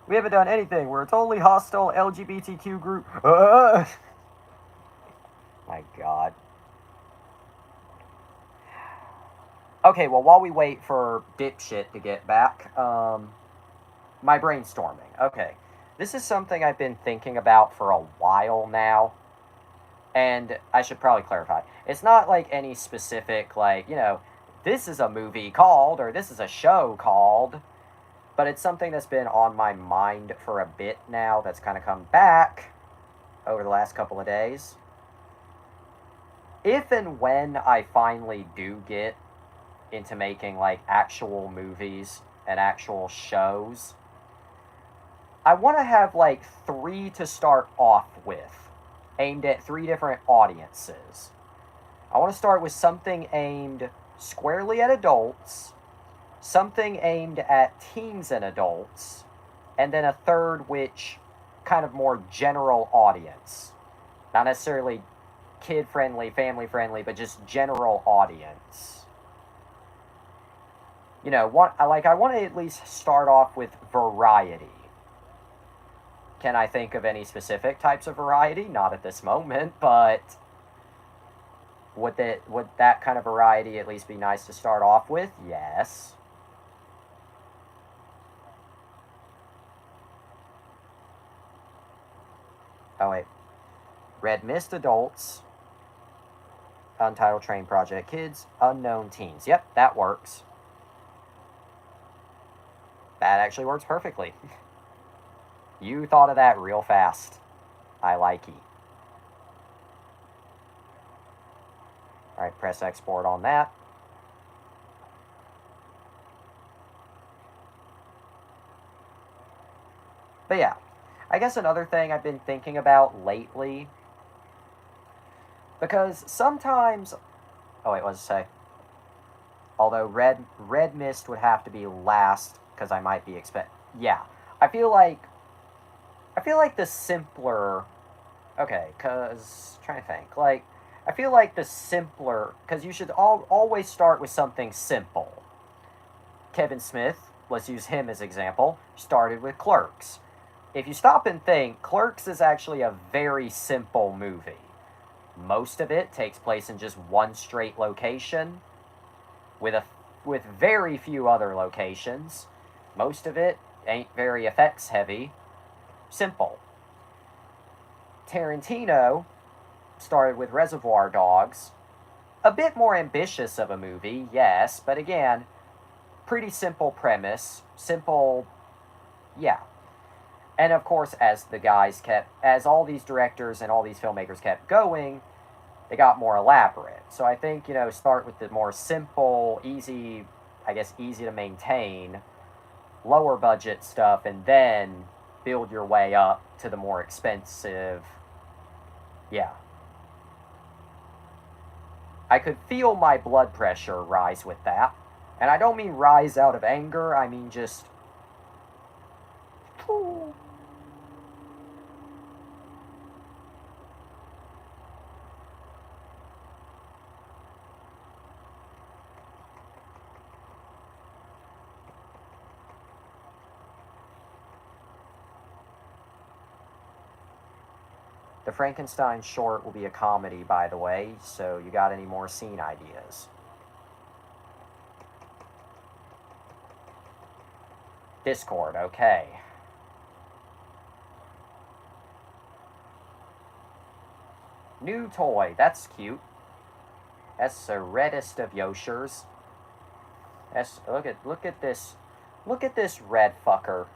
We haven't done anything. We're a totally hostile LGBTQ group. My God. Okay, well, while we wait for dipshit to get back, my brainstorming. Okay. This is something I've been thinking about for a while now. And I should probably clarify. It's not like any specific, like, this is a movie called, or this is a show called. But it's something that's been on my mind for a bit now that's kind of come back over the last couple of days. If and when I finally do get into making, like, actual movies and actual shows, I want to have, like, 3 to start off with, aimed at 3 different audiences. I want to start with something aimed squarely at adults, something aimed at teens and adults, and then a third which kind of more general audience. Not necessarily kid-friendly, family-friendly, but just general audience. I want to at least start off with variety. Can I think of any specific types of variety? Not at this moment, but would that kind of variety at least be nice to start off with? Yes. Oh, wait. Red Mist adults, Untitled Train Project kids, unknown teens. Yep, that works. That actually works perfectly. You thought of that real fast. I like it. Alright, press export on that. But yeah, I guess another thing I've been thinking about lately, because sometimes, oh wait, what does it say? Although Red Mist would have to be last, because I might be yeah, I feel like the simpler, okay, because, trying to think, like, I feel like the simpler, because you should always start with something simple. Kevin Smith, let's use him as example, started with Clerks. If you stop and think, Clerks is actually a very simple movie. Most of it takes place in just one straight location, with very few other locations. Most of it ain't very effects heavy. Simple. Tarantino started with Reservoir Dogs. A bit more ambitious of a movie, yes, but again, pretty simple premise. Simple, yeah. And of course, as all these directors and all these filmmakers kept going, they got more elaborate. So I think, start with the more simple, easy to maintain, lower budget stuff, and then build your way up to the more expensive, yeah. I could feel my blood pressure rise with that. And I don't mean rise out of anger, I mean just... The Frankenstein short will be a comedy, by the way, so you got any more scene ideas? Discord, okay. New toy, that's cute. That's the reddest of Yoshers. That's, look at this. Look at this red fucker.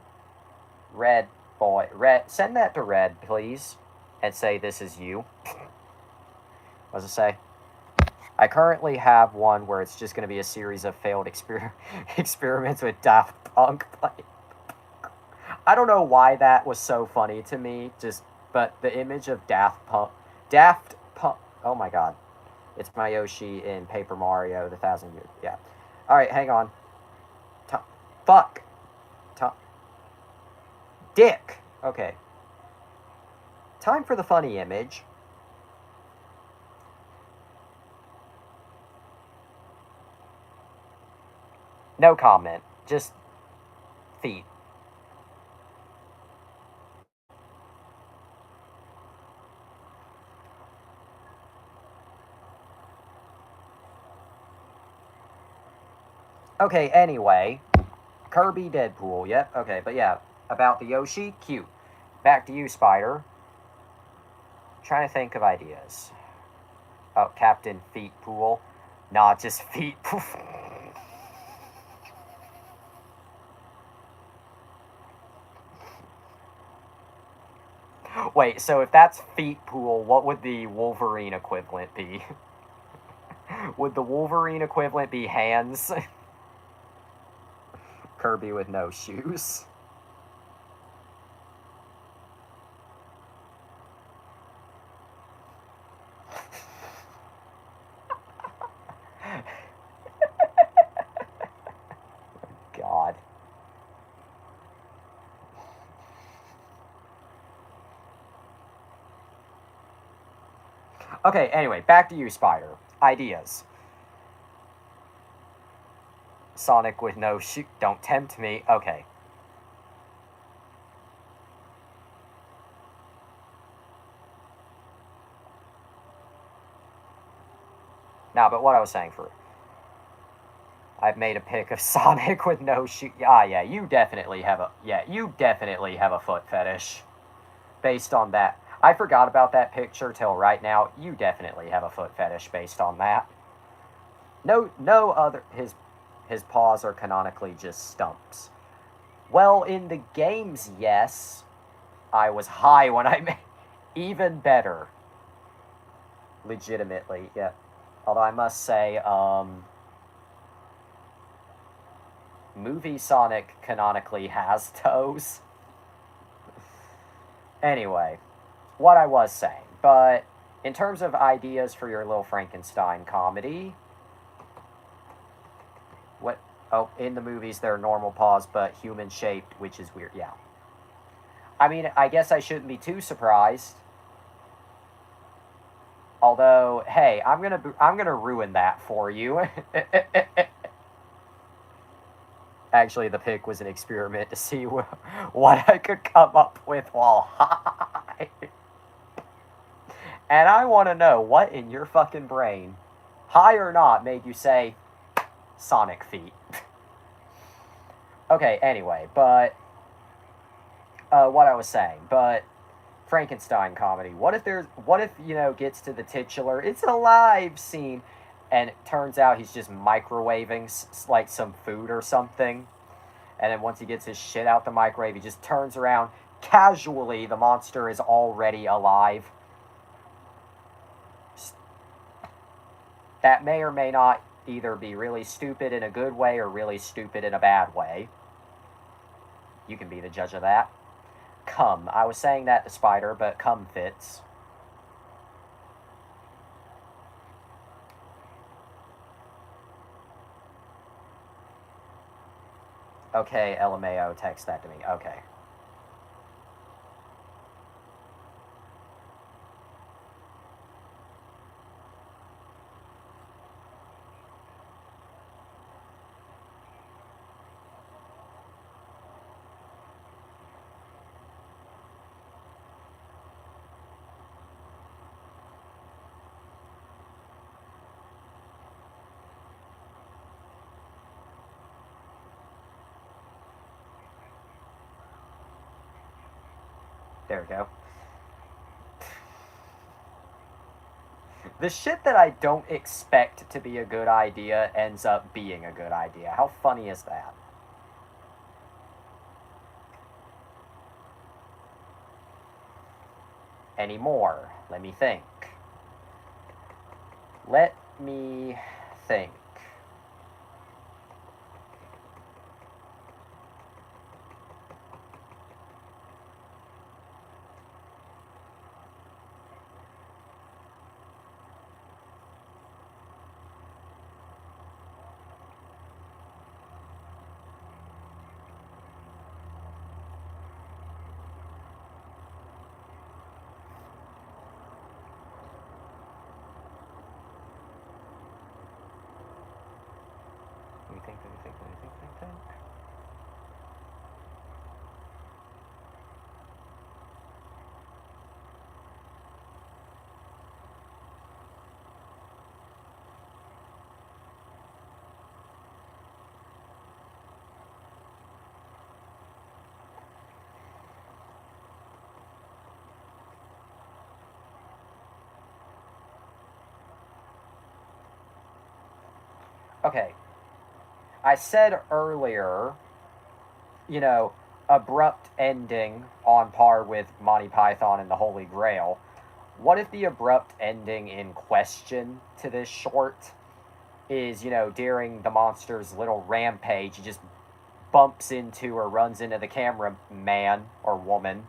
Red boy. Red, send that to Red, please. And say this is you. What does it say? I currently have one where it's just going to be a series of failed experiments with Daft Punk. I don't know why that was so funny to me, but the image of Daft Punk, oh my god. It's my Yoshi in Paper Mario, the 1,000 Years, yeah. Alright, hang on. Fuck. Dick. Okay. Time for the funny image. No comment. Just feet. Okay, anyway. Kirby Deadpool, yep, okay, but yeah. About the Yoshi, cute. Back to you, Spider. Trying to think of ideas. Oh, Captain Feet Pool. Nah, just Feet Pool. Wait, so if that's Feet Pool, what would the Wolverine equivalent be? Would the Wolverine equivalent be hands? Kirby with no shoes. God. Okay, anyway, back to you, Spider. Ideas. Sonic with no shoe. Don't tempt me. Okay. Now, but what I was saying for... I've made a pic of Sonic with no shoe. Ah, yeah, you definitely have a... Yeah, you definitely have a foot fetish. Based on that. I forgot about that picture till right now. You definitely have a foot fetish based on that. No other... His paws are canonically just stumps. Well, in the games, yes. I was high when I made... Even better. Legitimately, yeah. Although I must say, movie Sonic canonically has toes. Anyway, what I was saying. But in terms of ideas for your little Frankenstein comedy... What? Oh, in the movies they're normal paws, but human-shaped, which is weird. Yeah. I mean, I guess I shouldn't be too surprised. Although, hey, I'm gonna ruin that for you. Actually, the pic was an experiment to see what I could come up with while high. And I want to know what in your fucking brain, high or not, made you say Sonic feet. Okay, anyway, but what I was saying, but Frankenstein comedy. What if gets to the titular, it's alive scene, and it turns out he's just microwaving like some food or something, and then once he gets his shit out the microwave, he just turns around casually. The monster is already alive. That may or may not either be really stupid in a good way or really stupid in a bad way. You can be the judge of that. Come. I was saying that to Spider, but come fits. Okay, LMAO, text that to me. Okay. There we go. The shit that I don't expect to be a good idea ends up being a good idea. How funny is that? Any more? Let me think. Let me think. Think. Okay. I said earlier, you know, abrupt ending on par with Monty Python and the Holy Grail. What if the abrupt ending in question to this short is, you know, during the monster's little rampage, he just bumps into or runs into the cameraman or woman,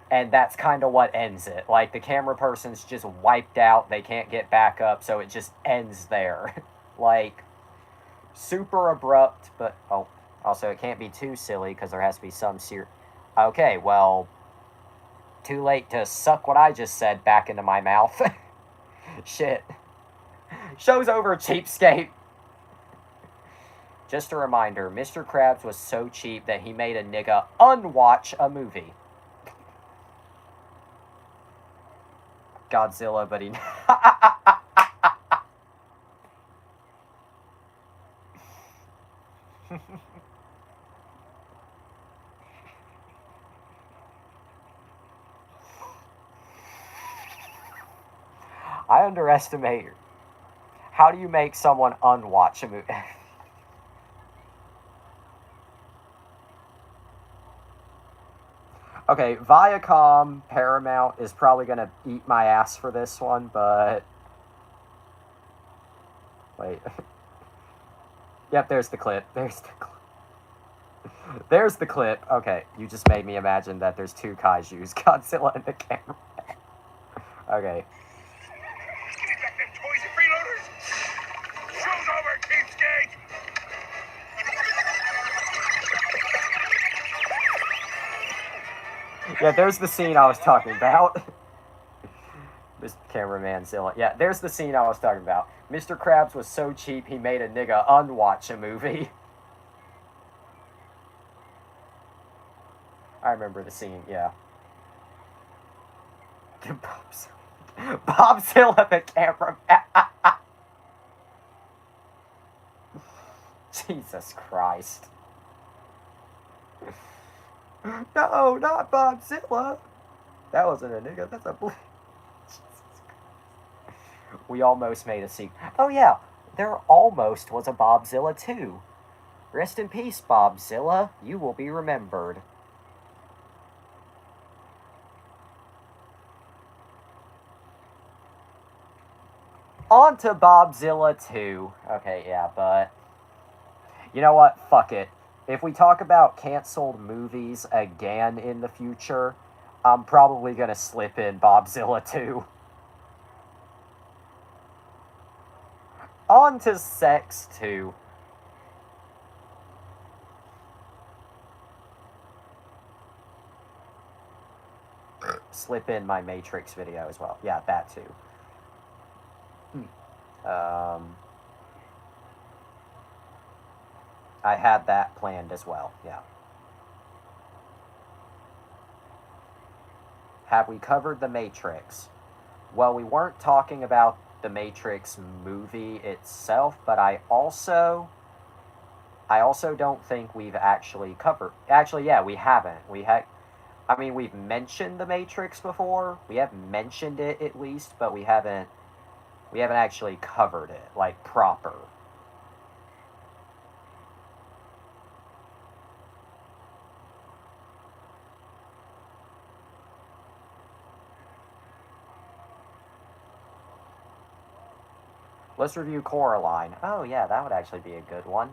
and that's kind of what ends it. Like, the camera person's just wiped out, they can't get back up, so it just ends there. Like, super abrupt, but, oh, also it can't be too silly, because there has to be some Okay, well, too late to suck what I just said back into my mouth. Shit. Show's over, cheapskate. Just a reminder, Mr. Krabs was so cheap that he made a nigga unwatch a movie. Godzilla, but he... I underestimate... How do you make someone unwatch a movie? Okay, Viacom, Paramount is probably going to eat my ass for this one, but... Wait. Yep, there's the clip. There's the clip. There's the clip. Okay, you just made me imagine that there's two kaijus, Godzilla and the camera. Okay. Yeah, there's the scene I was talking about. This cameraman Zilla. Yeah, there's the scene I was talking about. Mr. Krabs was so cheap he made a nigga unwatch a movie. I remember the scene, yeah. Bobzilla the cameraman. Jesus Christ. No, not Bobzilla. That wasn't a nigga, that's a... We almost made a sequel. Oh yeah, there almost was a Bobzilla 2. Rest in peace, Bobzilla. You will be remembered. On to Bobzilla 2. Okay, yeah, but... You know what? Fuck it. If we talk about canceled movies again in the future, I'm probably gonna slip in Bobzilla 2. On to Sex 2. Slip in my Matrix video as well. Yeah, that too. I had that planned as well, yeah. Have we covered the Matrix? Well, we weren't talking about the Matrix movie itself, but I also don't think we've actually covered... Actually, yeah, we haven't. I mean, we've mentioned The Matrix before. We have mentioned it at least, but we haven't actually covered it, like, proper. Let's review Coraline. Oh, yeah, that would actually be a good one.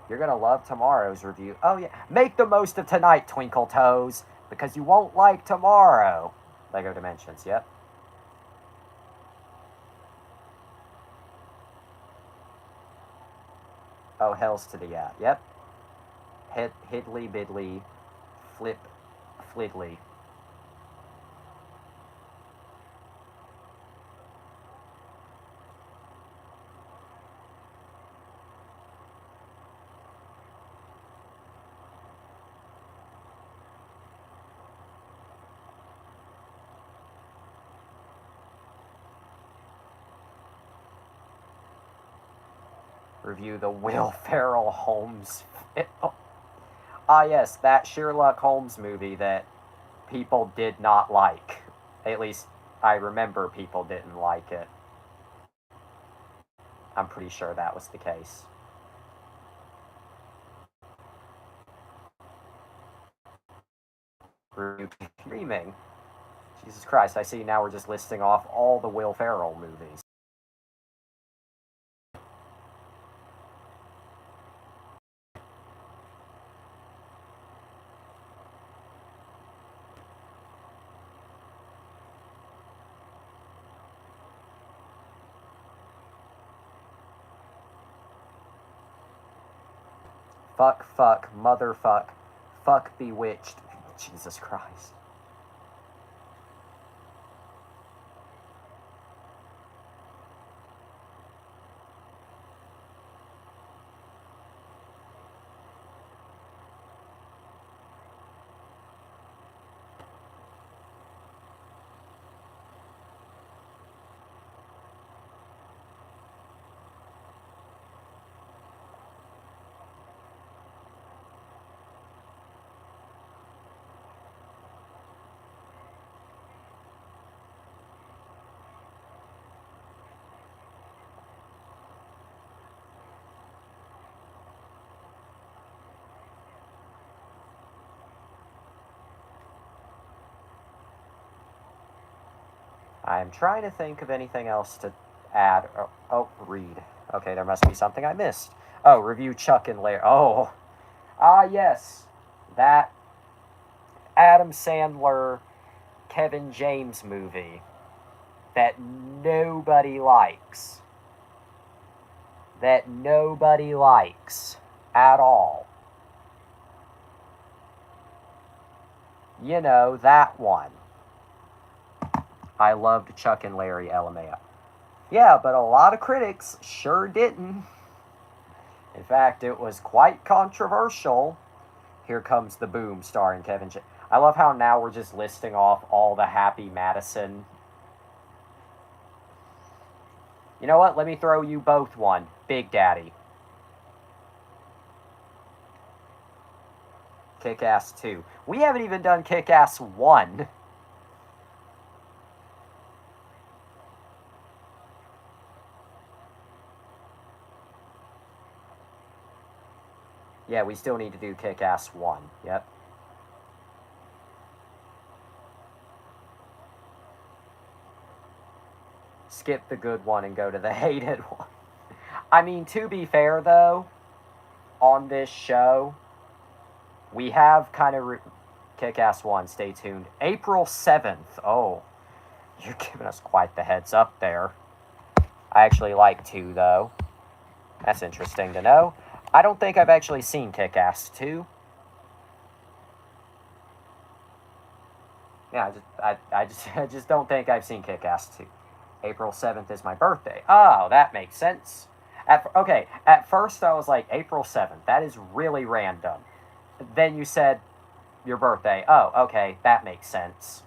You're gonna love tomorrow's review. Oh, yeah. Make the most of tonight, Twinkle Toes, because you won't like tomorrow. Lego Dimensions, yep. Oh, hells to the yeah. Yep. Hiddly biddly. Flip fliddly. Review the Will Ferrell Holmes film. Ah, yes, that Sherlock Holmes movie that people did not like. At least I remember people didn't like it. I'm pretty sure that was the case. Review Dreaming. Jesus Christ, I see now we're just listing off all the Will Ferrell movies. Fuck, fuck, motherfuck, fuck Bewitched. Jesus Christ. I'm trying to think of anything else to add. Read. Okay, there must be something I missed. Oh, review Chuck and Larry. Oh, yes. That Adam Sandler, Kevin James movie that nobody likes. That nobody likes at all. You know, that one. I loved Chuck and Larry LMAO. Yeah, but a lot of critics sure didn't. In fact, it was quite controversial. Here Comes the Boom, starring Kevin James. I love how now we're just listing off all the Happy Madison. You know what? Let me throw you both one. Big Daddy. Kick-Ass 2. We haven't even done Kick-Ass 1. Yeah, we still need to do Kick-Ass 1. Yep. Skip the good one and go to the hated one. I mean, to be fair, though, on this show, we have kind of Kick-Ass 1. Stay tuned. April 7th. Oh, you're giving us quite the heads up there. I actually like 2, though. That's interesting to know. I don't think I've actually seen Kick-Ass 2. Yeah, I just don't think I've seen Kick-Ass 2. April 7th is my birthday. Oh, that makes sense. At first I was like, April 7th. That is really random. Then you said your birthday. Oh, okay, that makes sense.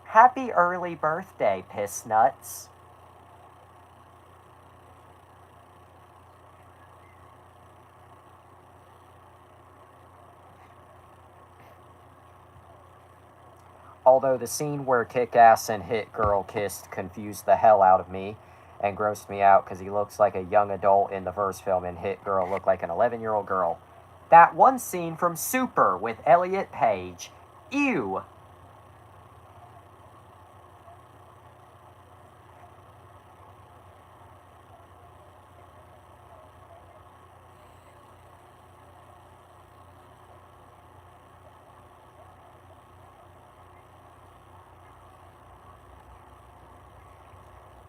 Happy early birthday, piss nuts. Although the scene where Kick-Ass and Hit Girl kissed confused the hell out of me and grossed me out because he looks like a young adult in the first film and Hit Girl looked like an 11-year-old girl. That one scene from Super with Elliot Page. Ew!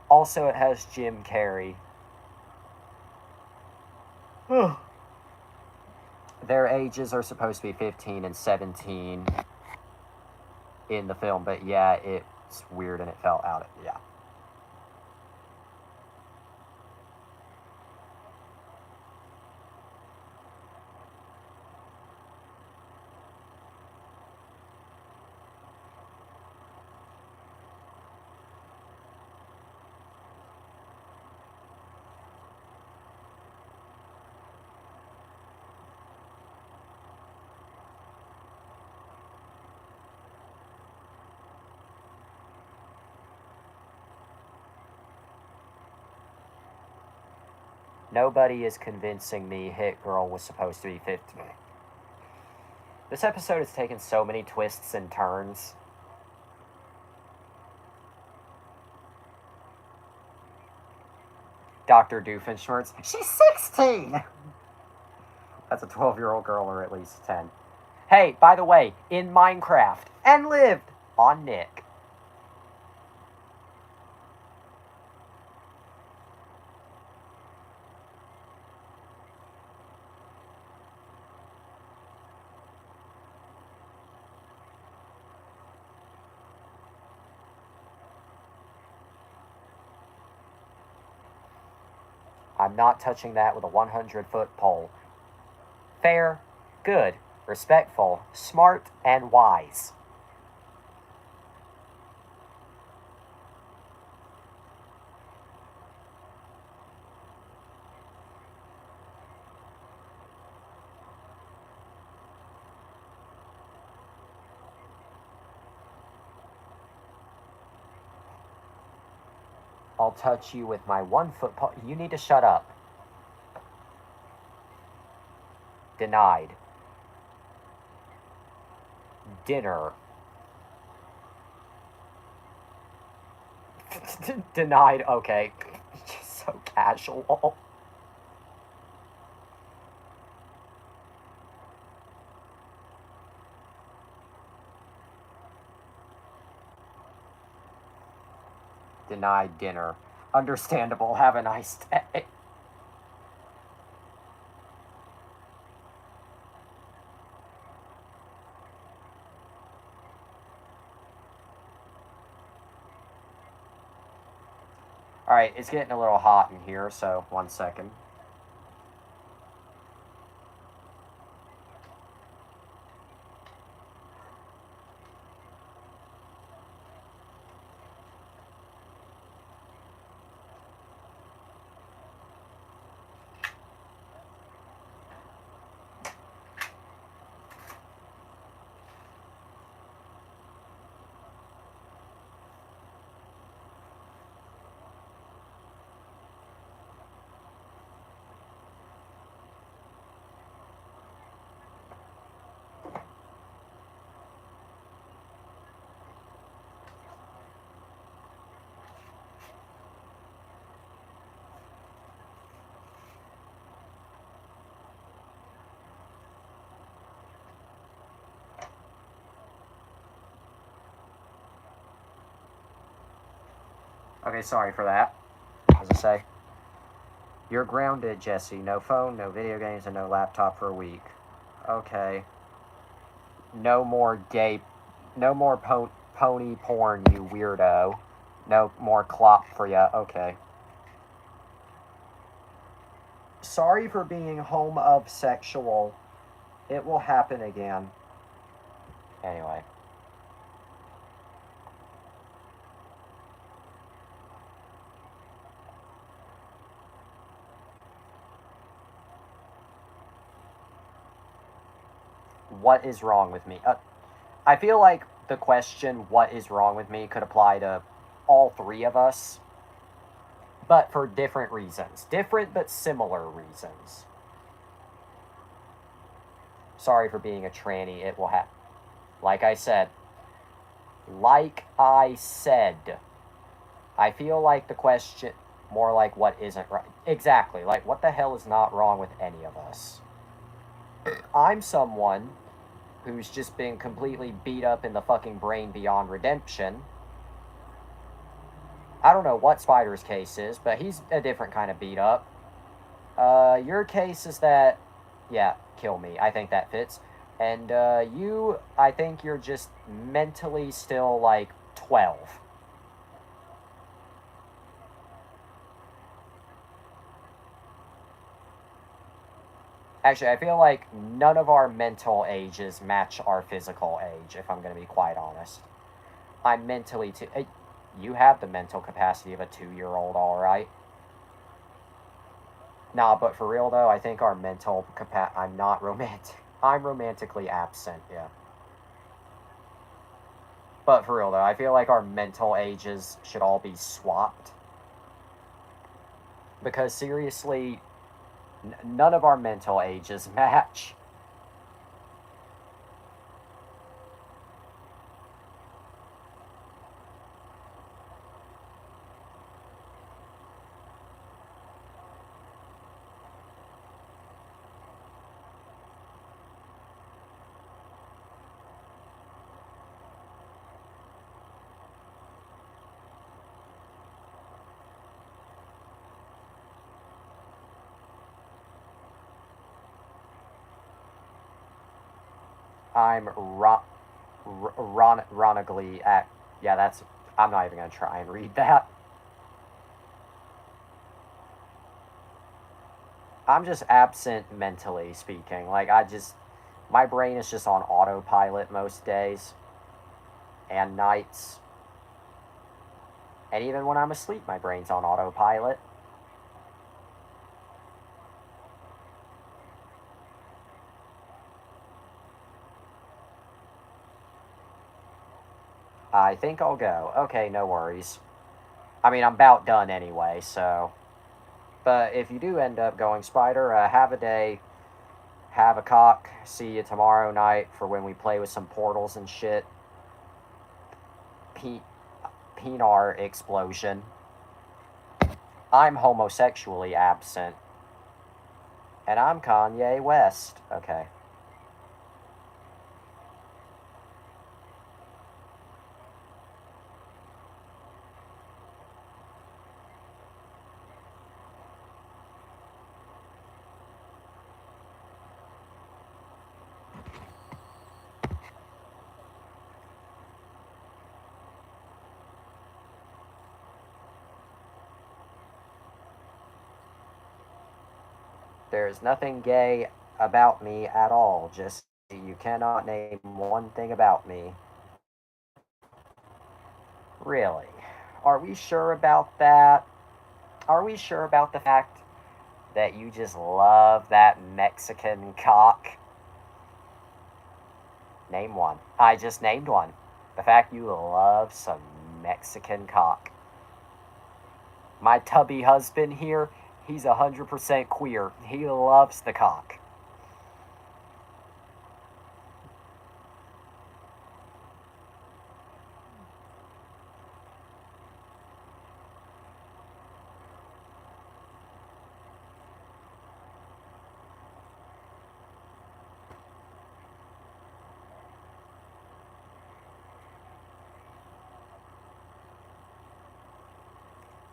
Also, it has Jim Carrey. Their ages are supposed to be 15 and 17 in the film, but yeah, it's weird and it fell out. Yeah. Nobody is convincing me Hit Girl was supposed to be 15. This episode has taken so many twists and turns. Dr. Doofenshmirtz, she's 16! That's a 12-year-old girl or at least 10. Hey, by the way, in Minecraft, and lived on Nick. I'm not touching that with a 100-foot pole. Fair, good, respectful, smart, and wise. I'll touch you with my 1-foot pole. You need to shut up. Denied. Dinner. Denied, okay. So casual. Denied dinner. Understandable. Have a nice day. Alright, it's getting a little hot in here, so 1 second. Okay, sorry for that. As I say, you're grounded, Jesse. No phone, no video games, and no laptop for a week. Okay. No more no more pony porn, you weirdo. No more clop for ya. Okay. Sorry for being home of sexual. It will happen again. Anyway. What is wrong with me? I feel like the question, what is wrong with me, could apply to all three of us, but for different reasons. Different but similar reasons. Sorry for being a tranny, it will happen. Like I said, I feel like the question, more like what isn't right. Exactly, like what the hell is not wrong with any of us? I'm someone who's just been completely beat up in the fucking brain beyond redemption. I don't know what Spider's case is, but he's a different kind of beat up. Your case is that, yeah, kill me. I think that fits. And you, I think you're just mentally still like 12. Actually, I feel like none of our mental ages match our physical age, if I'm going to be quite honest. I'm mentally too. You have the mental capacity of a 2-year-old, alright? Nah, but for real though, I think our mental capacity. I'm not romantic. I'm romantically absent, yeah. But for real though, I feel like our mental ages should all be swapped. Because seriously, none of our mental ages match. I'm ironically at. Yeah, that's. I'm not even going to try and read that. I'm just absent mentally speaking. Like, my brain is just on autopilot most days and nights. And even when I'm asleep, my brain's on autopilot. I think I'll go. Okay, no worries. I mean, I'm about done anyway, so. But if you do end up going Spider, have a day. Have a cock. See you tomorrow night for when we play with some portals and shit. Penar explosion. I'm homosexually absent. And I'm Kanye West. Okay. There's nothing gay about me at all. Just you cannot name one thing about me. Really? Are we sure about that? Are we sure about the fact that you just love that Mexican cock? Name one. I just named one. The fact you love some Mexican cock. My tubby husband here, he's 100% queer. He loves the cock.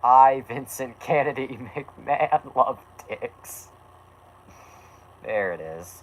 I, Vincent Kennedy McMahon, love dicks. There it is.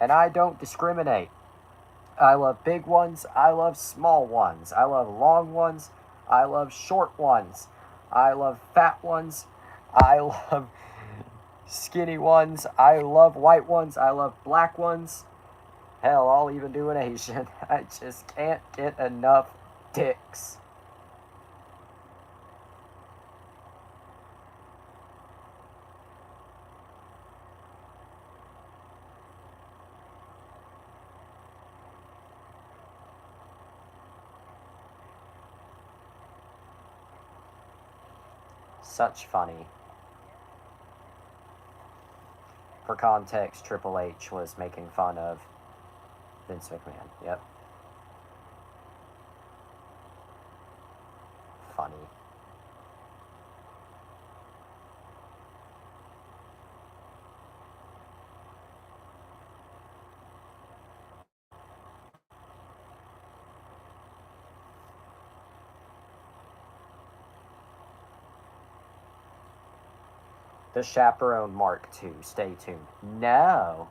And I don't discriminate. I love big ones. I love small ones. I love long ones. I love short ones. I love fat ones. I love skinny ones. I love white ones. I love black ones. Hell, I'll even do an Asian. I just can't get enough dicks. Such funny. For context, Triple H was making fun of Vince McMahon. Yep. Funny. The Chaperone Mark II. Stay tuned. No.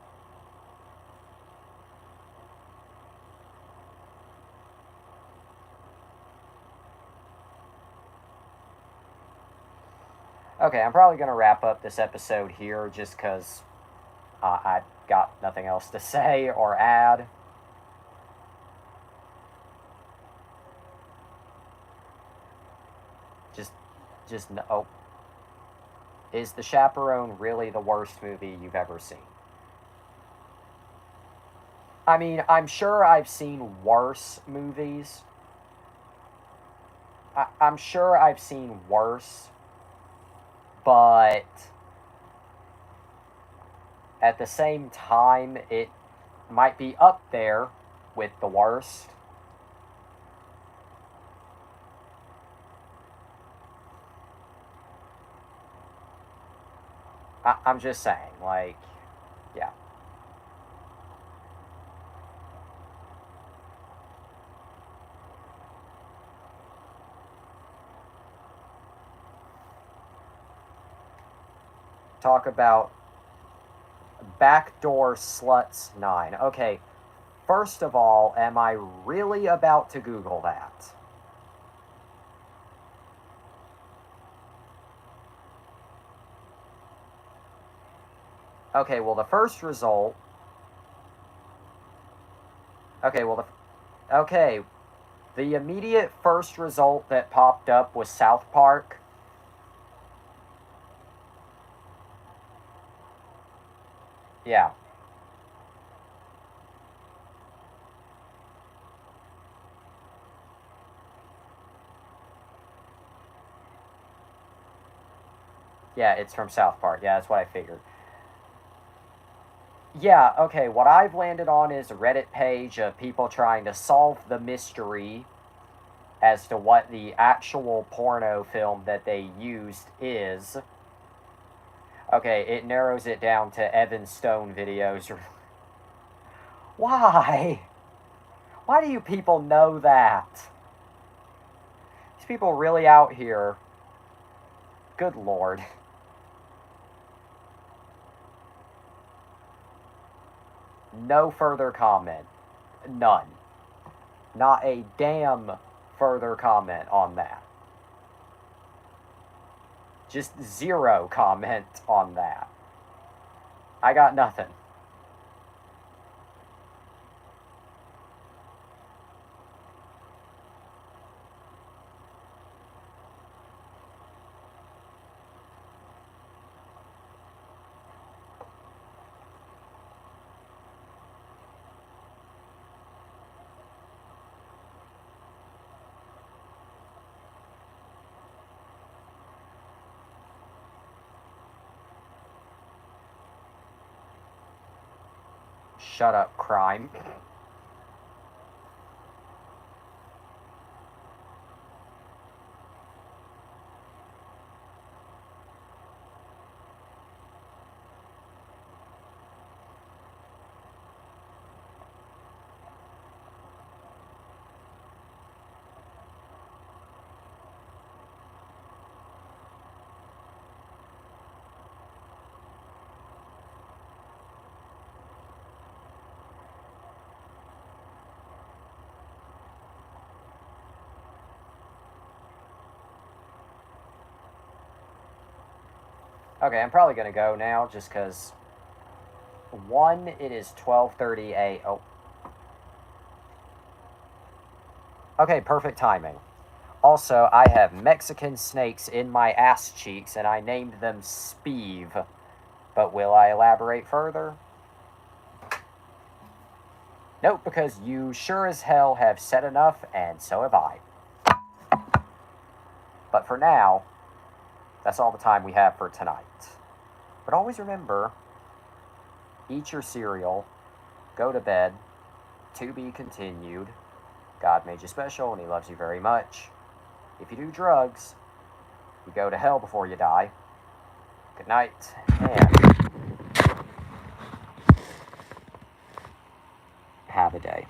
Okay, I'm probably going to wrap up this episode here just because I got nothing else to say or add. Just no. Oh. Is The Chaperone really the worst movie you've ever seen? I mean, I'm sure I've seen worse movies. I'm sure I've seen worse, but at the same time, it might be up there with the worst. I'm just saying, like, yeah. Talk about Backdoor Sluts 9. Okay, first of all, am I really about to Google that? Okay, well, the first result... Okay, well, Okay, the immediate first result that popped up was South Park. Yeah. Yeah, it's from South Park. Yeah, that's what I figured. Yeah, okay, what I've landed on is a Reddit page of people trying to solve the mystery as to what the actual porno film that they used is. Okay, it narrows it down to Evan Stone videos. Why? Why do you people know that? These people really out here. Good lord. No further comment. None. Not a damn further comment on that. Just zero comment on that. I got nothing. Shut up, crime. Okay, I'm probably going to go now just because, one, it is 12:30 a... Oh. Okay, perfect timing. Also, I have Mexican snakes in my ass cheeks, and I named them Speeve. But will I elaborate further? Nope, because you sure as hell have said enough, and so have I. But for now, that's all the time we have for tonight. But always remember, eat your cereal, go to bed, to be continued. God made you special, and he loves you very much. If you do drugs, you go to hell before you die. Good night, and have a day.